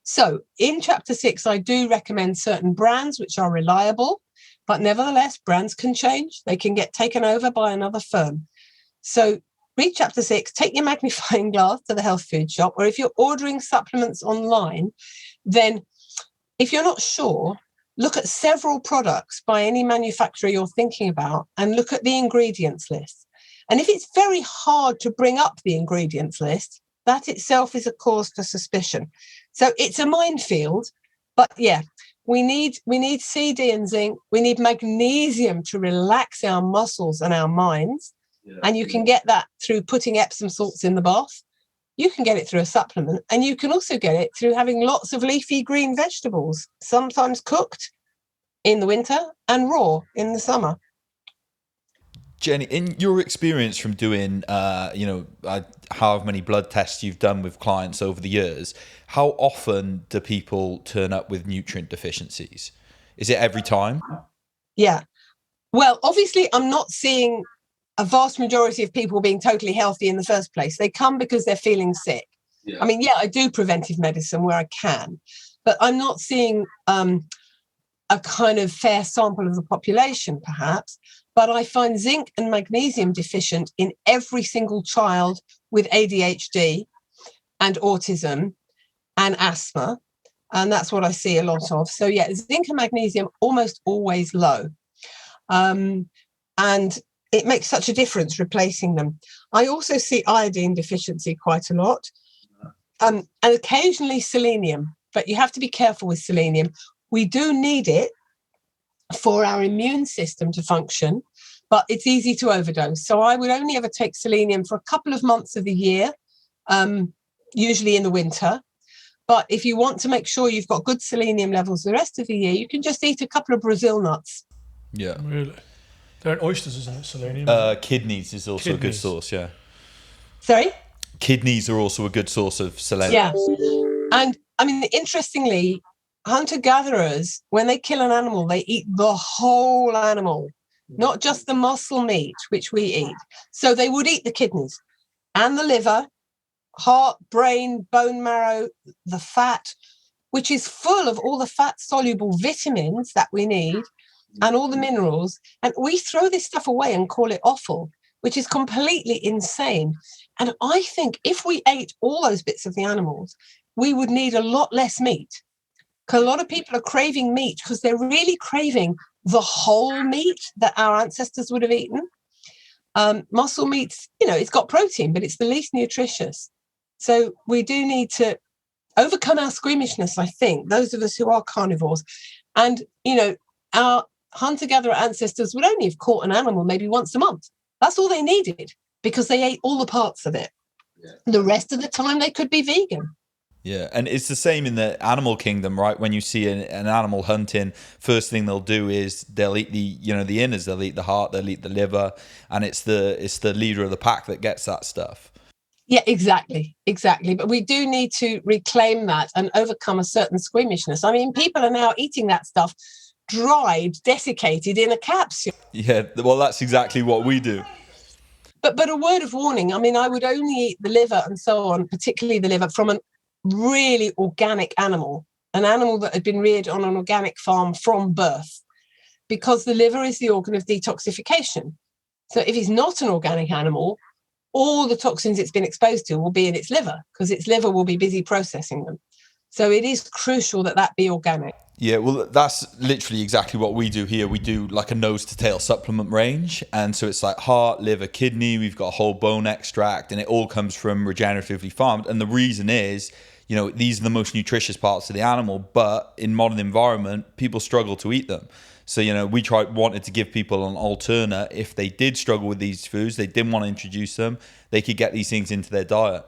Speaker 2: So in chapter 6, I do recommend certain brands which are reliable, but nevertheless, brands can change. They can get taken over by another firm. So read chapter 6, take your magnifying glass to the health food shop, or if you're ordering supplements online, then if you're not sure, look at several products by any manufacturer you're thinking about and look at the ingredients list. And if it's very hard to bring up the ingredients list, that itself is a cause for suspicion. So it's a minefield, but yeah, we need C, D and zinc. We need magnesium to relax our muscles and our minds. Yeah. And you can get that through putting Epsom salts in the bath. You can get it through a supplement, and you can also get it through having lots of leafy green vegetables, sometimes cooked in the winter and raw in the summer.
Speaker 1: Jenny, in your experience from doing, however many blood tests you've done with clients over the years, how often do people turn up with nutrient deficiencies? Is it every time?
Speaker 2: Yeah. Well, obviously, I'm not seeing a vast majority of people being totally healthy in the first place. They come because they're feeling sick. Yeah. I mean, yeah, I do preventive medicine where I can, but I'm not seeing a kind of fair sample of the population, perhaps. But I find zinc and magnesium deficient in every single child with ADHD and autism and asthma. And that's what I see a lot of. So, yeah, zinc and magnesium almost always low. And it makes such a difference replacing them. I also see iodine deficiency quite a lot, and occasionally selenium, but you have to be careful with selenium. We do need it for our immune system to function, but it's easy to overdose. So I would only ever take selenium for a couple of months of the year, usually in the winter. But if you want to make sure you've got good selenium levels the rest of the year, you can just eat a couple of Brazil nuts.
Speaker 1: Yeah.
Speaker 3: Really? They're in oysters, isn't it, selenium?
Speaker 1: Kidneys is also a good source, yeah.
Speaker 2: Sorry?
Speaker 1: Kidneys are also a good source of selenium.
Speaker 2: Yeah. And, I mean, interestingly, hunter-gatherers, when they kill an animal, they eat the whole animal, not just the muscle meat, which we eat. So they would eat the kidneys and the liver, heart, brain, bone marrow, the fat, which is full of all the fat-soluble vitamins that we need, and all the minerals, and we throw this stuff away and call it offal, which is completely insane. And I think if we ate all those bits of the animals, we would need a lot less meat. Because a lot of people are craving meat because they're really craving the whole meat that our ancestors would have eaten. Muscle meat, it's got protein, but it's the least nutritious. So we do need to overcome our squeamishness, I think, those of us who are carnivores. And, our hunter-gatherer ancestors would only have caught an animal maybe once a month. That's all they needed because they ate all the parts of it. Yeah. The rest of the time they could be vegan.
Speaker 1: Yeah, and it's the same in the animal kingdom, right? When you see an animal hunting, first thing they'll do is they'll eat the innards, they'll eat the heart, they'll eat the liver, and it's the leader of the pack that gets that stuff.
Speaker 2: Yeah, exactly. But we do need to reclaim that and overcome a certain squeamishness. I mean, people are now eating that stuff dried, desiccated in a capsule.
Speaker 1: Yeah, well, that's exactly what we do.
Speaker 2: But a word of warning, I mean, I would only eat the liver and so on, particularly the liver, from a really organic animal, an animal that had been reared on an organic farm from birth, because the liver is the organ of detoxification. So if it's not an organic animal, all the toxins it's been exposed to will be in its liver, because its liver will be busy processing them. So it is crucial that that be organic.
Speaker 1: Yeah, well, that's literally exactly what we do here. We do like a nose to tail supplement range. And so it's like heart, liver, kidney. We've got a whole bone extract, and it all comes from regeneratively farmed. And the reason is, you know, these are the most nutritious parts of the animal, but in modern environment, people struggle to eat them. So, you know, we wanted to give people an alternate. If they did struggle with these foods, they didn't want to introduce them, they could get these things into their diet.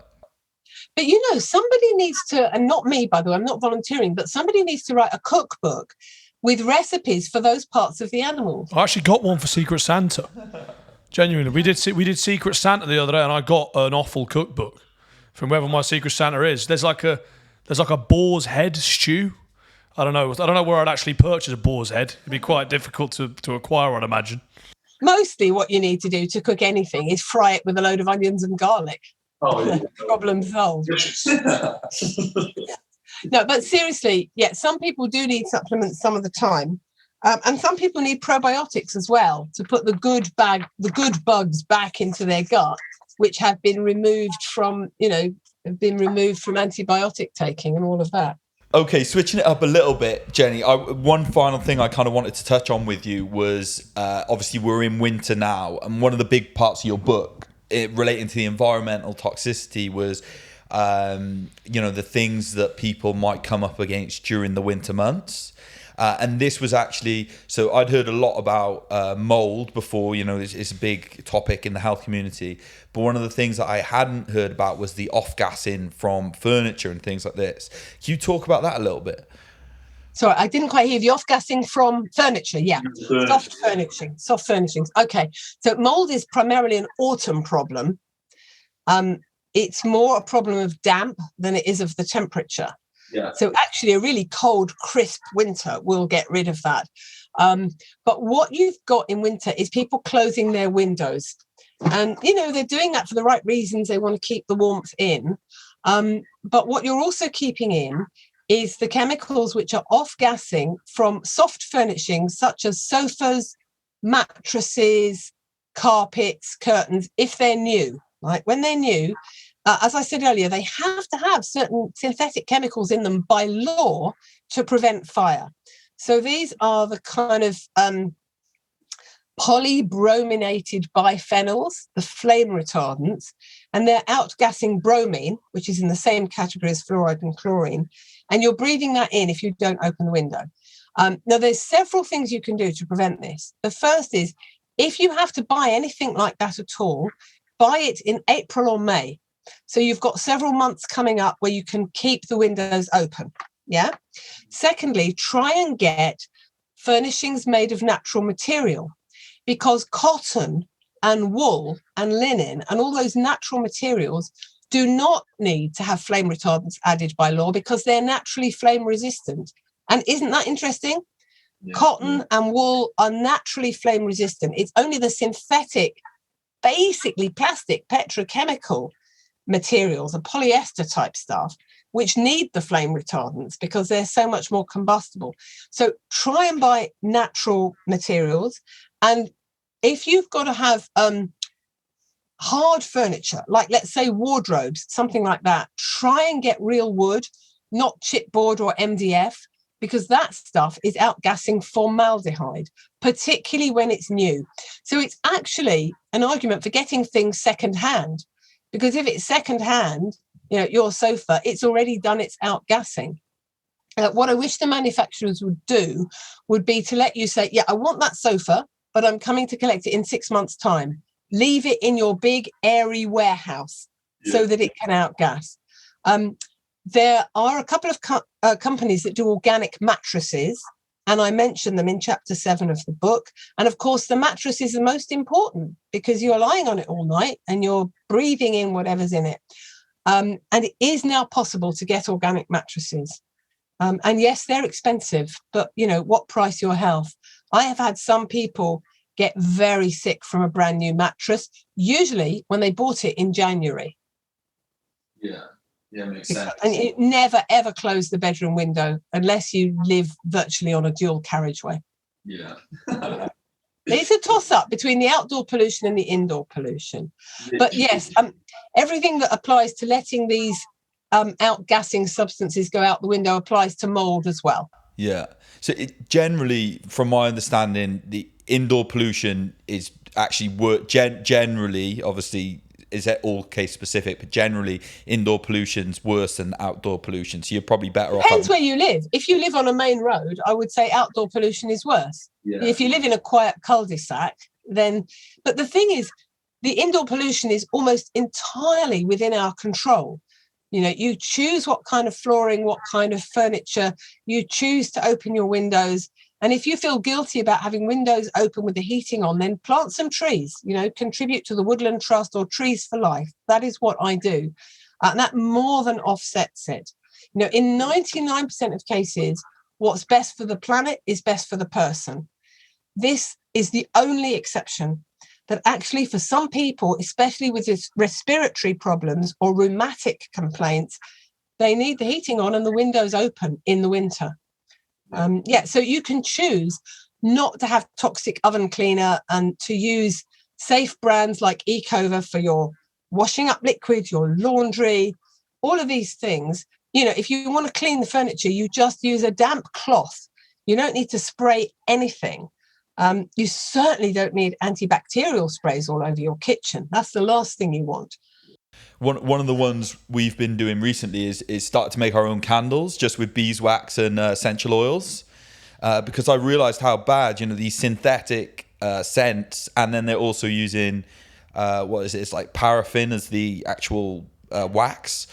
Speaker 2: But, you know, somebody needs to, and not me, by the way, I'm not volunteering, but somebody needs to write a cookbook with recipes for those parts of the animals.
Speaker 3: I actually got one for Secret Santa. Genuinely, we did Secret Santa the other day, and I got an awful cookbook from wherever my Secret Santa is. There's like a boar's head stew. I don't know where I'd actually purchase a boar's head. It'd be quite difficult to acquire, I'd imagine.
Speaker 2: Mostly what you need to do to cook anything is fry it with a load of onions and garlic.
Speaker 4: Oh, yeah.
Speaker 2: Problem solved. No, but seriously, yeah, some people do need supplements some of the time. And some people need probiotics as well to put the good bugs back into their gut, which have been removed from antibiotic taking and all of that.
Speaker 1: Okay, switching it up a little bit, Jenny, one final thing I kind of wanted to touch on with you was, obviously we're in winter now, and one of the big parts of your book relating to the environmental toxicity was, the things that people might come up against during the winter months. And this was actually, so I'd heard a lot about mold before, it's a big topic in the health community. But one of the things that I hadn't heard about was the off-gassing from furniture and things like this. Can you talk about that a little bit?
Speaker 2: Sorry, I didn't quite hear the off-gassing from furniture. Yeah, soft furnishings. Okay, so mold is primarily an autumn problem. It's more a problem of damp than it is of the temperature.
Speaker 4: Yeah.
Speaker 2: So actually a really cold, crisp winter will get rid of that. But what you've got in winter is people closing their windows. And, they're doing that for the right reasons. They want to keep the warmth in. But what you're also keeping in is the chemicals which are off-gassing from soft furnishings such as sofas, mattresses, carpets, curtains, if they're new. Right? When they're new, as I said earlier, they have to have certain synthetic chemicals in them by law to prevent fire. So these are the kind of polybrominated biphenyls, the flame retardants, and they're outgassing bromine, which is in the same category as fluoride and chlorine, and you're breathing that in if you don't open the window. Now, there's several things you can do to prevent this. The first is, if you have to buy anything like that at all, buy it in April or May. So you've got several months coming up where you can keep the windows open. Yeah. Secondly, try and get furnishings made of natural material, because cotton and wool and linen and all those natural materials do not need to have flame retardants added by law because they're naturally flame resistant. And isn't that interesting? Yeah. Cotton and wool are naturally flame resistant. It's only the synthetic, basically plastic, petrochemical materials, the polyester type stuff, which need the flame retardants because they're so much more combustible. So try and buy natural materials. And if you've got to have hard furniture, like let's say wardrobes, something like that, try and get real wood, not chipboard or MDF, because that stuff is outgassing formaldehyde, particularly when it's new. So it's actually an argument for getting things secondhand. Because if it's secondhand, your sofa, it's already done its outgassing. What I wish the manufacturers would do would be to let you say, yeah, I want that sofa, but I'm coming to collect it in 6 months' time. Leave it in your big, airy warehouse so that it can outgas. There are a couple of companies that do organic mattresses, and I mentioned them in chapter 7 of the book. And of course, the mattress is the most important because you're lying on it all night and you're breathing in whatever's in it. And it is now possible to get organic mattresses. And yes, they're expensive, but what price your health? I have had some people get very sick from a brand new mattress, usually when they bought it in January.
Speaker 4: Yeah, makes sense.
Speaker 2: And you never, ever close the bedroom window unless you live virtually on a dual carriageway.
Speaker 4: Yeah.
Speaker 2: It's a toss-up between the outdoor pollution and the indoor pollution. But yes, everything that applies to letting these outgassing substances go out the window applies to mold as well.
Speaker 1: Yeah. So generally, from my understanding, the indoor pollution is actually generally, obviously, is that all case specific, but generally indoor pollution's worse than outdoor pollution. So you're probably better off.
Speaker 2: Depends where you live. If you live on a main road, I would say outdoor pollution is worse. Yeah. If you live in a quiet cul-de-sac, then, but the thing is, the indoor pollution is almost entirely within our control. You know, you choose what kind of flooring, what kind of furniture, you choose to open your windows. And if you feel guilty about having windows open with the heating on, then plant some trees, you know, contribute to the Woodland Trust or Trees for Life. That is what I do. And that more than offsets it. You know, in 99% of cases, what's best for the planet is best for the person. This is the only exception. That actually for some people, especially with respiratory problems or rheumatic complaints, they need the heating on and the windows open in the winter. So you can choose not to have toxic oven cleaner and to use safe brands like Ecova for your washing up liquid, your laundry, all of these things. You know, if you want to clean the furniture, you just use a damp cloth. You don't need to spray anything. You certainly don't need antibacterial sprays all over your kitchen. That's the last thing you want.
Speaker 1: One of the ones we've been doing recently is start to make our own candles just with beeswax and essential oils, because I realized how bad, you know, these synthetic scents, and then they're also using it's like paraffin as the actual wax,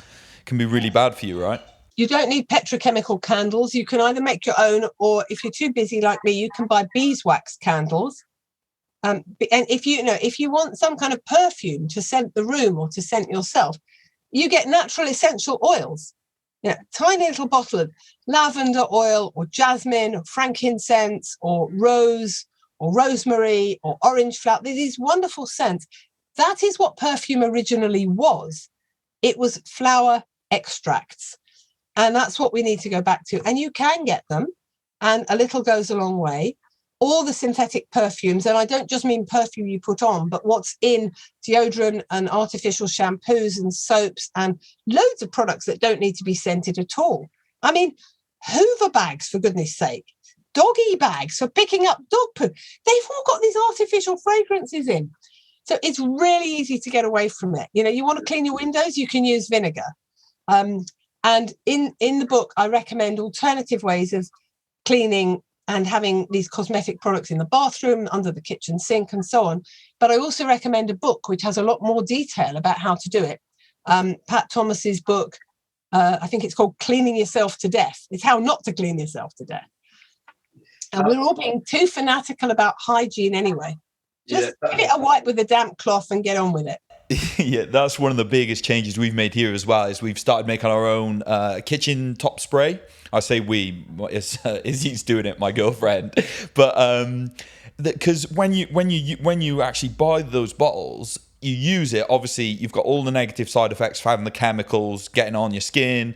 Speaker 1: can be really bad for you, right?
Speaker 2: You don't need petrochemical candles. You can either make your own, or if you're too busy like me, you can buy beeswax candles. And if you want some kind of perfume to scent the room or to scent yourself, you get natural essential oils. You know, tiny little bottle of lavender oil or jasmine or frankincense or rose or rosemary or orange flower. These wonderful scents. That is what perfume originally was. It was flower extracts. And that's what we need to go back to. And you can get them, and a little goes a long way. All the synthetic perfumes, and I don't just mean perfume you put on, but what's in deodorant and artificial shampoos and soaps and loads of products that don't need to be scented at all. I mean, Hoover bags, for goodness sake, doggy bags for picking up dog poo. They've all got these artificial fragrances in. So it's really easy to get away from it. You know, you want to clean your windows, you can use vinegar. And in the book, I recommend alternative ways of cleaning and having these cosmetic products in the bathroom, under the kitchen sink, and so on. But I also recommend a book which has a lot more detail about how to do it. Pat Thomas's book, I think it's called Cleaning Yourself to Death. It's how not to clean yourself to death. And we're all being too fanatical about hygiene anyway. Just give it a wipe with a damp cloth and get on with it.
Speaker 1: Yeah, that's one of the biggest changes we've made here as well, is we've started making our own kitchen top spray. I say we, Izzy's doing it, my girlfriend. But because when you actually buy those bottles, you use it, obviously you've got all the negative side effects of having the chemicals getting on your skin,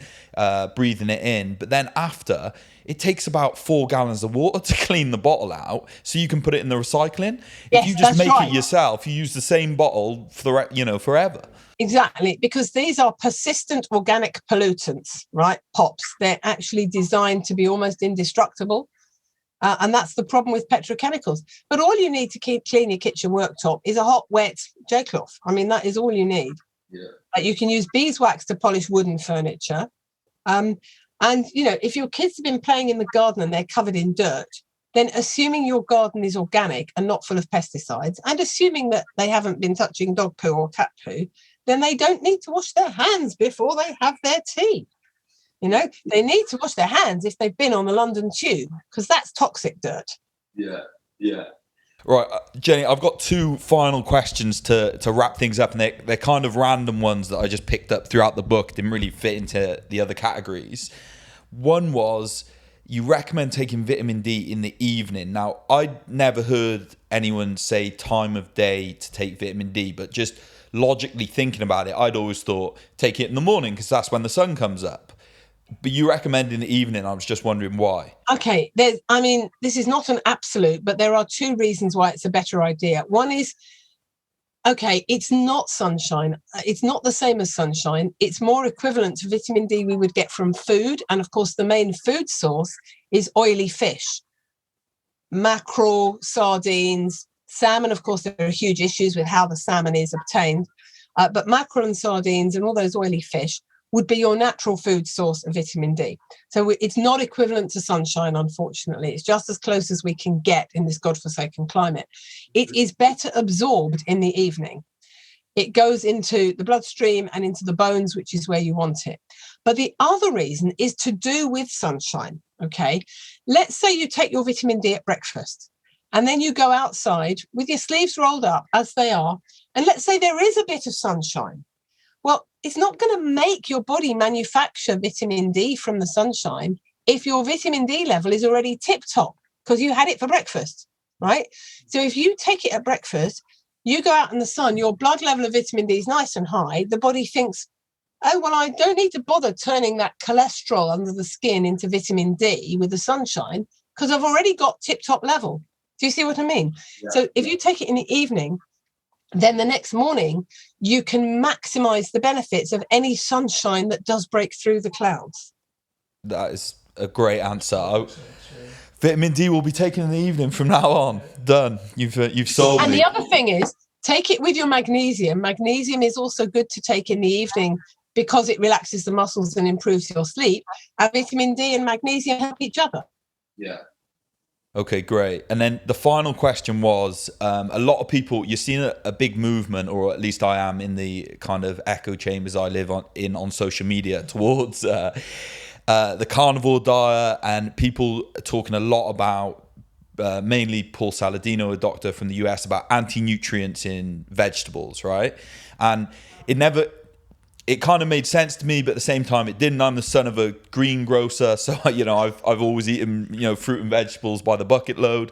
Speaker 1: breathing it in. But then after, it takes about 4 gallons of water to clean the bottle out, so you can put it in the recycling.
Speaker 2: Yes,
Speaker 1: if you just make it yourself, you use the same bottle for forever.
Speaker 2: Exactly, because these are persistent organic pollutants, right? POPs. They're actually designed to be almost indestructible. And that's the problem with petrochemicals. But all you need to clean your kitchen worktop is a hot, wet J-cloth. I mean, that is all you need. Yeah. You can use beeswax to polish wooden furniture. And, you know, if your kids have been playing in the garden and they're covered in dirt, then assuming your garden is organic and not full of pesticides, and assuming that they haven't been touching dog poo or cat poo, then they don't need to wash their hands before they have their tea. You know, they need to wash their hands if they've been on the London Tube, because that's toxic dirt.
Speaker 1: Yeah. Right, Jenny, I've got 2 final questions to wrap things up, and they're kind of random ones that I just picked up throughout the book, didn't really fit into the other categories. One was, you recommend taking vitamin D in the evening. Now, I'd never heard anyone say time of day to take vitamin D, but just logically thinking about it, I'd always thought take it in the morning because that's when the sun comes up. But you recommend in the evening. I was just wondering why.
Speaker 2: Okay, this is not an absolute, but there are 2 reasons why it's a better idea. One is Okay, it's not sunshine. It's not the same as sunshine. It's more equivalent to vitamin D we would get from food. And of course, the main food source is oily fish, mackerel, sardines, salmon. Of course, there are huge issues with how the salmon is obtained. But mackerel and sardines and all those oily fish would be your natural food source of vitamin D. So it's not equivalent to sunshine, unfortunately. It's just as close as we can get in this godforsaken climate. It is better absorbed in the evening. It goes into the bloodstream and into the bones, which is where you want it. But the other reason is to do with sunshine, okay? Let's say you take your vitamin D at breakfast, and then you go outside with your sleeves rolled up, as they are, and let's say there is a bit of sunshine. Well, it's not going to make your body manufacture vitamin D from the sunshine if your vitamin D level is already tip-top because you had it for breakfast, right? So if you take it at breakfast, you go out in the sun, your blood level of vitamin D is nice and high. The body thinks, oh, well, I don't need to bother turning that cholesterol under the skin into vitamin D with the sunshine because I've already got tip-top level. Do you see what I mean? Yeah. So if you take it in the evening, then the next morning, you can maximize the benefits of any sunshine that does break through the clouds.
Speaker 1: That is a great answer. Vitamin D will be taken in the evening from now on. Done. You've solved
Speaker 2: And
Speaker 1: me.
Speaker 2: the other thing is, take it with your magnesium. Magnesium is also good to take in the evening because it relaxes the muscles and improves your sleep. And vitamin D and magnesium help each other.
Speaker 1: Yeah. Okay, great. And then the final question was, a lot of people, you're seeing a big movement, or at least I am in the kind of echo chambers I live on social media towards the carnivore diet, and people are talking a lot about, mainly Paul Saladino, a doctor from the US, about anti-nutrients in vegetables, right? And it kind of made sense to me, but at the same time it didn't. I'm the son of a greengrocer, so I've always eaten fruit and vegetables by the bucket load.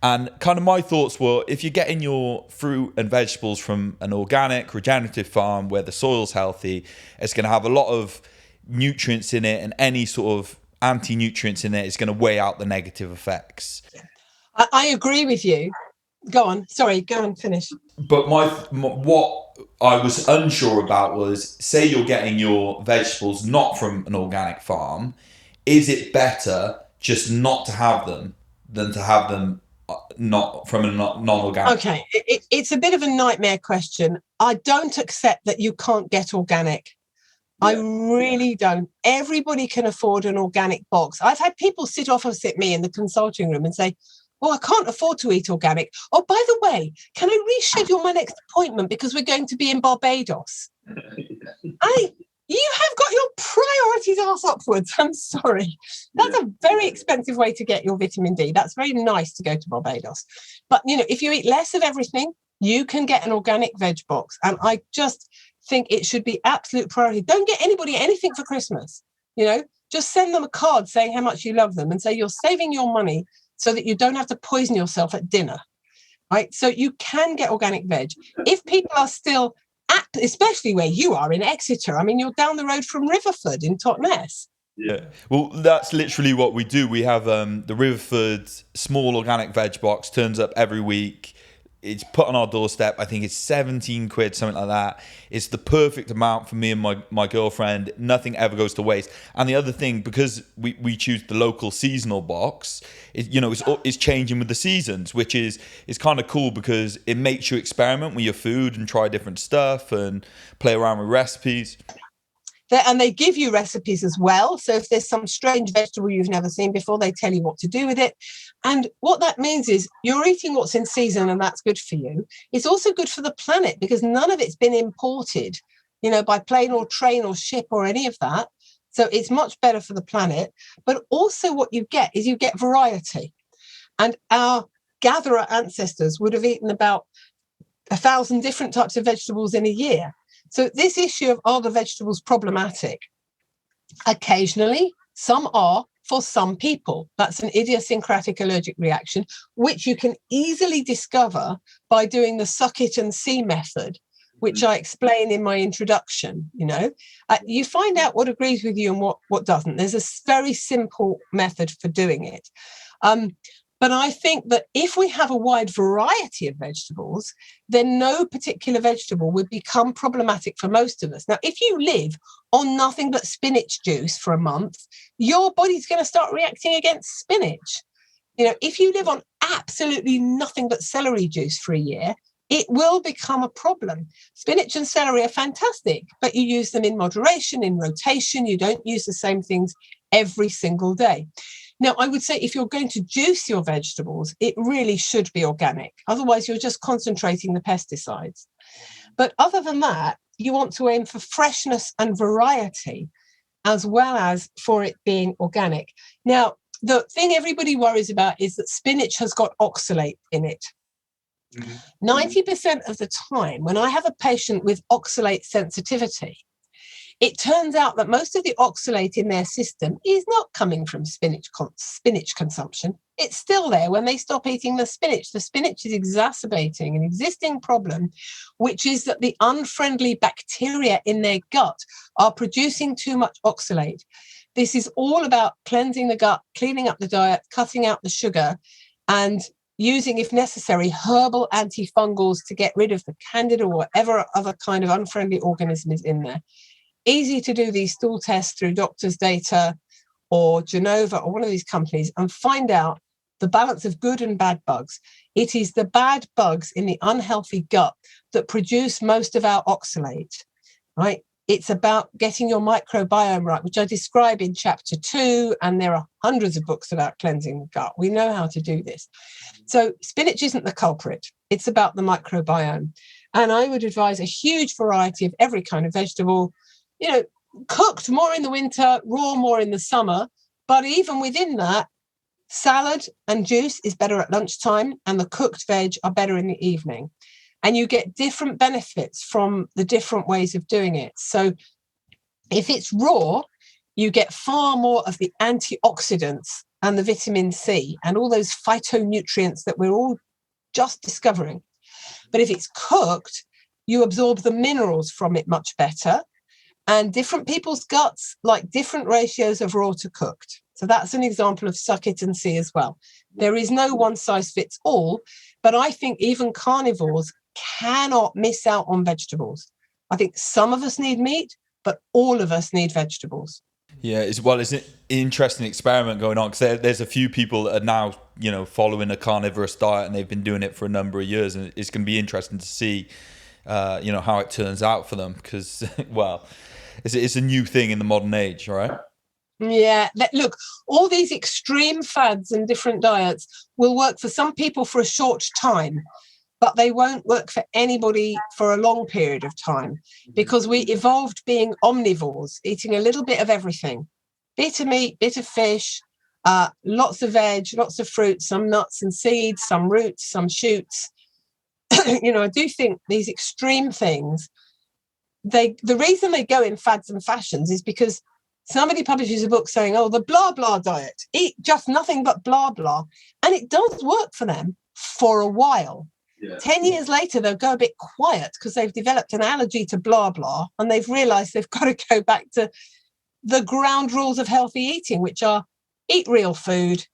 Speaker 1: And kind of my thoughts were, if you're getting your fruit and vegetables from an organic regenerative farm where the soil's healthy, it's going to have a lot of nutrients in it, and any sort of anti-nutrients in it is going to weigh out the negative effects.
Speaker 2: I agree with you. Go on. Sorry, go and finish.
Speaker 1: But what I was unsure about was, say you're getting your vegetables not from an organic farm, is it better just not to have them than to have them not from a non-organic?
Speaker 2: Okay, it's a bit of a nightmare question. I don't accept that you can't get organic. Yeah. I really don't. Everybody can afford an organic box. I've had people sit opposite me in the consulting room and say, oh, I can't afford to eat organic. Oh, by the way, can I reschedule my next appointment because we're going to be in Barbados? You have got your priorities ass upwards. I'm sorry. That's a very expensive way to get your vitamin D. That's very nice to go to Barbados. But, if you eat less of everything, you can get an organic veg box. And I just think it should be absolute priority. Don't get anybody anything for Christmas. Just send them a card saying how much you love them and say you're saving your money so that you don't have to poison yourself at dinner, right? So you can get organic veg. If people are still especially where you are in Exeter, I mean, you're down the road from Riverford in Totnes.
Speaker 1: Yeah, well, that's literally what we do. We have the Riverford small organic veg box, turns up every week. It's put on our doorstep. I think it's 17 quid, something like that. It's the perfect amount for me and my girlfriend. Nothing ever goes to waste. And the other thing, because we choose the local seasonal box, it's changing with the seasons, which is kind of cool because it makes you experiment with your food and try different stuff and play around with recipes.
Speaker 2: And they give you recipes as well. So if there's some strange vegetable you've never seen before, they tell you what to do with it. And what that means is you're eating what's in season, and that's good for you. It's also good for the planet because none of it's been imported, by plane or train or ship or any of that. So it's much better for the planet. But also what you get is you get variety. And our gatherer ancestors would have eaten about 1,000 different types of vegetables in a year. So this issue of, are the vegetables problematic? Occasionally, some are for some people. That's an idiosyncratic allergic reaction, which you can easily discover by doing the suck it and see method, which I explain in my introduction. You find out what agrees with you and what doesn't. There's a very simple method for doing it. But I think that if we have a wide variety of vegetables, then no particular vegetable would become problematic for most of us. Now, if you live on nothing but spinach juice for a month, your body's going to start reacting against spinach. If you live on absolutely nothing but celery juice for a year, it will become a problem. Spinach and celery are fantastic, but you use them in moderation, in rotation. You don't use the same things every single day. Now, I would say if you're going to juice your vegetables, it really should be organic. Otherwise, you're just concentrating the pesticides. But other than that, you want to aim for freshness and variety, as well as for it being organic. Now, the thing everybody worries about is that spinach has got oxalate in it. 90% of the time, when I have a patient with oxalate sensitivity, it turns out that most of the oxalate in their system is not coming from spinach consumption. It's still there when they stop eating the spinach. The spinach is exacerbating an existing problem, which is that the unfriendly bacteria in their gut are producing too much oxalate. This is all about cleansing the gut, cleaning up the diet, cutting out the sugar, and using, if necessary, herbal antifungals to get rid of the candida or whatever other kind of unfriendly organism is in there. Easy to do these stool tests through Doctor's Data or Genova or one of these companies and find out the balance of good and bad bugs. It is the bad bugs in the unhealthy gut that produce most of our oxalate, right? It's about getting your microbiome right, which I describe in chapter 2, and there are hundreds of books about cleansing the gut. We know how to do this. So spinach isn't the culprit. It's about the microbiome. And I would advise a huge variety of every kind of vegetable, cooked more in the winter, raw more in the summer. But even within that, salad and juice is better at lunchtime, and the cooked veg are better in the evening. And you get different benefits from the different ways of doing it. So if it's raw, you get far more of the antioxidants and the vitamin C and all those phytonutrients that we're all just discovering. But if it's cooked, you absorb the minerals from it much better. And different people's guts like different ratios of raw to cooked. So that's an example of suck it and see as well. There is no one size fits all, but I think even carnivores cannot miss out on vegetables. I think some of us need meat, but all of us need vegetables.
Speaker 1: Yeah, it's an interesting experiment going on, because there's a few people that are now, following a carnivorous diet, and they've been doing it for a number of years, and it's going to be interesting to see, how it turns out for them, because, well, it's a new thing in the modern age, right?
Speaker 2: Yeah, look, all these extreme fads and different diets will work for some people for a short time, but they won't work for anybody for a long period of time, because we evolved being omnivores, eating a little bit of everything. Bit of meat, bit of fish, lots of veg, lots of fruit, some nuts and seeds, some roots, some shoots. I do think these extreme things, the reason they go in fads and fashions is because somebody publishes a book saying, the blah, blah diet, eat just nothing but blah, blah. And it does work for them for a while. Yeah. 10 years later, they'll go a bit quiet because they've developed an allergy to blah, blah, and they've realized they've got to go back to the ground rules of healthy eating, which are eat real food,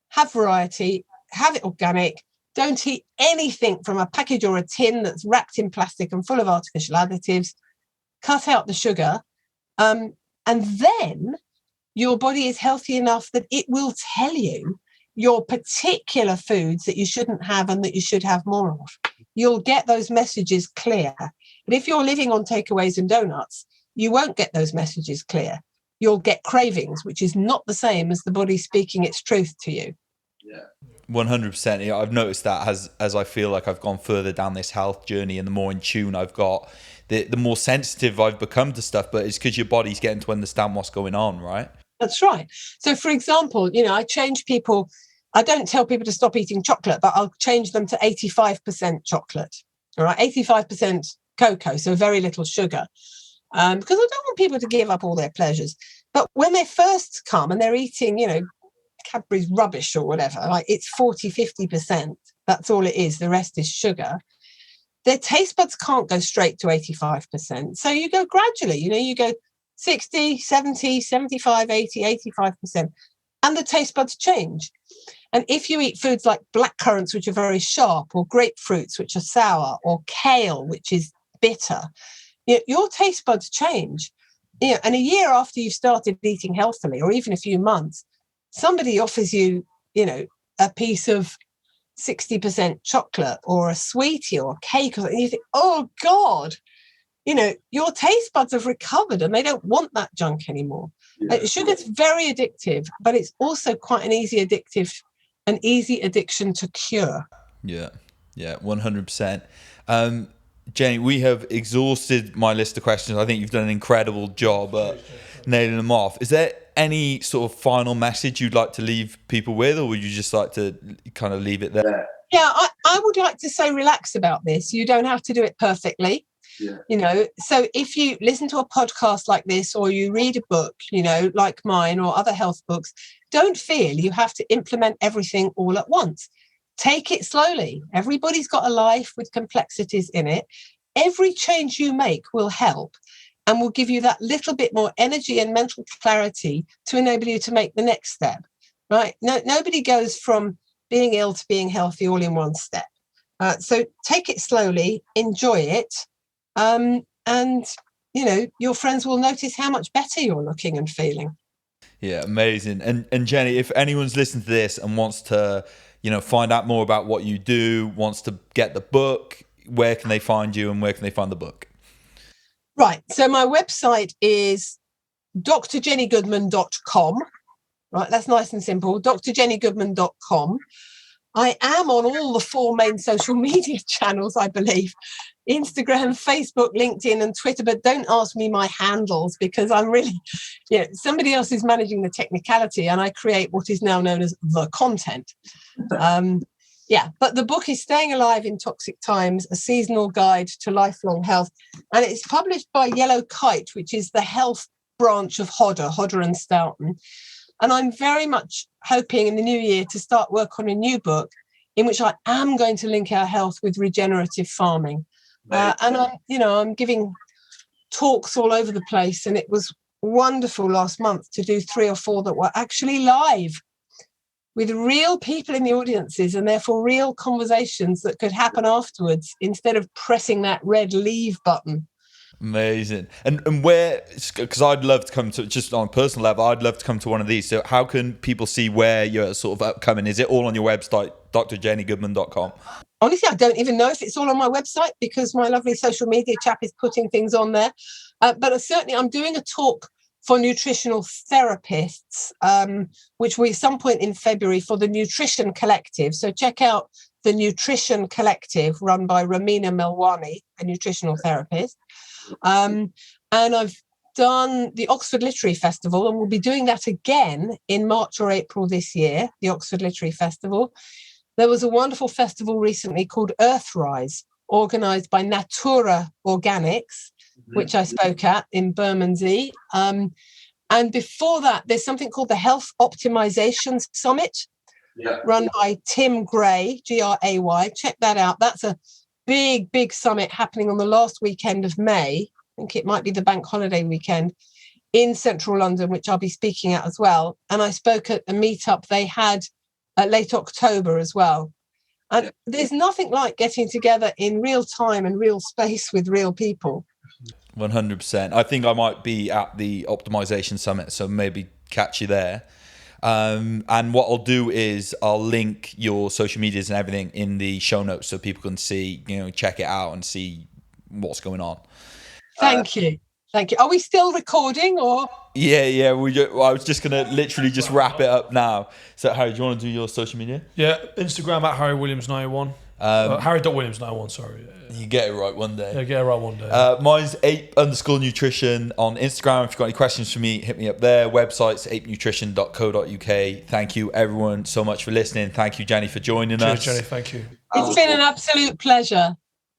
Speaker 2: have variety, have it organic, don't eat anything from a package or a tin that's wrapped in plastic and full of artificial additives, cut out the sugar, and then your body is healthy enough that it will tell you your particular foods that you shouldn't have and that you should have more of. You'll get those messages clear. But if you're living on takeaways and donuts, you won't get those messages clear. You'll get cravings, which is not the same as the body speaking its truth to you.
Speaker 1: Yeah, 100%. Yeah, I've noticed that as I feel like I've gone further down this health journey, and the more in tune I've got, the more sensitive I've become to stuff. But it's because your body's getting to understand what's going on, right?
Speaker 2: That's right. So, for example, I change people. I don't tell people to stop eating chocolate, but I'll change them to 85% chocolate. All right, 85% cocoa, so very little sugar, because I don't want people to give up all their pleasures. But when they first come and they're eating, Cadbury's rubbish or whatever, like it's 40, 50%. That's all it is. The rest is sugar. Their taste buds can't go straight to 85%. So you go gradually, you go 60, 70, 75, 80, 85%. and the taste buds change. And if you eat foods like blackcurrants, which are very sharp, or grapefruits, which are sour, or kale, which is bitter, your taste buds change. And a year after you've started eating healthily, or even a few months, somebody offers you, a piece of 60% chocolate or a sweetie or a cake, and you think, oh God, your taste buds have recovered and they don't want that junk anymore. Yeah. Sugar's very addictive, but it's also quite an easy addiction to cure.
Speaker 1: Yeah, 100%. Jenny, we have exhausted my list of questions. I think you've done an incredible job at nailing them off. Is there any sort of final message you'd like to leave people with, or would you just like to kind of leave it there?
Speaker 2: Yeah, I would like to say relax about this. You don't have to do it perfectly. Yeah. So if you listen to a podcast like this, or you read a book, like mine or other health books, don't feel you have to implement everything all at once. Take it slowly. Everybody's got a life with complexities in it. Every change you make will help and will give you that little bit more energy and mental clarity to enable you to make the next step, right? Nobody goes from being ill to being healthy all in one step. So take it slowly, enjoy it, and your friends will notice how much better you're looking and feeling.
Speaker 1: Yeah, amazing. And Jenny, if anyone's listening to this and wants to find out more about what you do, wants to get the book, where can they find you and where can they find the book?
Speaker 2: Right. So my website is drjennygoodman.com. Right. That's nice and simple. drjennygoodman.com. I am on all the 4 main social media channels, I believe. Instagram, Facebook, LinkedIn, and Twitter. But don't ask me my handles, because I'm really, somebody else is managing the technicality and I create what is now known as the content. But the book is Staying Alive in Toxic Times, a seasonal guide to lifelong health. And it's published by Yellow Kite, which is the health branch of Hodder and Stoughton. And I'm very much hoping in the new year to start work on a new book in which I am going to link our health with regenerative farming. And I'm giving talks all over the place. And it was wonderful last month to do 3 or 4 that were actually live with real people in the audiences, and therefore real conversations that could happen afterwards instead of pressing that red leave button.
Speaker 1: Amazing. And where, because I'd love to come to, just on a personal level, I'd love to come to one of these. So how can people see where you're sort of upcoming? Is it all on your website, drjennygoodman.com?
Speaker 2: Honestly, I don't even know if it's all on my website, because my lovely social media chap is putting things on there. But certainly I'm doing a talk for nutritional therapists, which will be some point in February, for the Nutrition Collective. So check out the Nutrition Collective, run by Ramina Melwani, a nutritional therapist. And I've done the Oxford Literary Festival, and we'll be doing that again in March or April this year, the Oxford Literary Festival. There was a wonderful festival recently called Earthrise, organised by Natura Organics, which I spoke at in Bermondsey. And before that, there's something called the Health Optimization Summit, run by Tim Gray, Gray. Check that out. That's a big summit happening on the last weekend of May. I think it might be the bank holiday weekend in central London, which I'll be speaking at as well. And I spoke at a meetup they had late October as well. And there's nothing like getting together in real time and real space with real people.
Speaker 1: 100%. I think I might be at the Optimization Summit, so maybe catch you there. And what I'll do is I'll link your social medias and everything in the show notes so people can see, check it out and see what's going on.
Speaker 2: Thank you. Are we still recording or?
Speaker 1: Yeah. I was just going to literally just wrap it up now. So Harry, do you want to do your social media?
Speaker 3: Yeah, Instagram at HarryWilliams91. Harry.Williams91, sorry.
Speaker 1: You get it right one day.
Speaker 3: Yeah, get it right one day.
Speaker 1: Mine's ape_nutrition on Instagram. If you've got any questions for me, hit me up there. Website's apenutrition.co.uk. Thank you, everyone, so much for listening. Thank you, Jenny, for joining us.
Speaker 3: Cheers, Jenny. Thank you.
Speaker 2: It's been an absolute pleasure.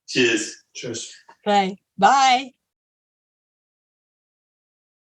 Speaker 1: Cheers.
Speaker 3: Cheers.
Speaker 2: Okay. Bye.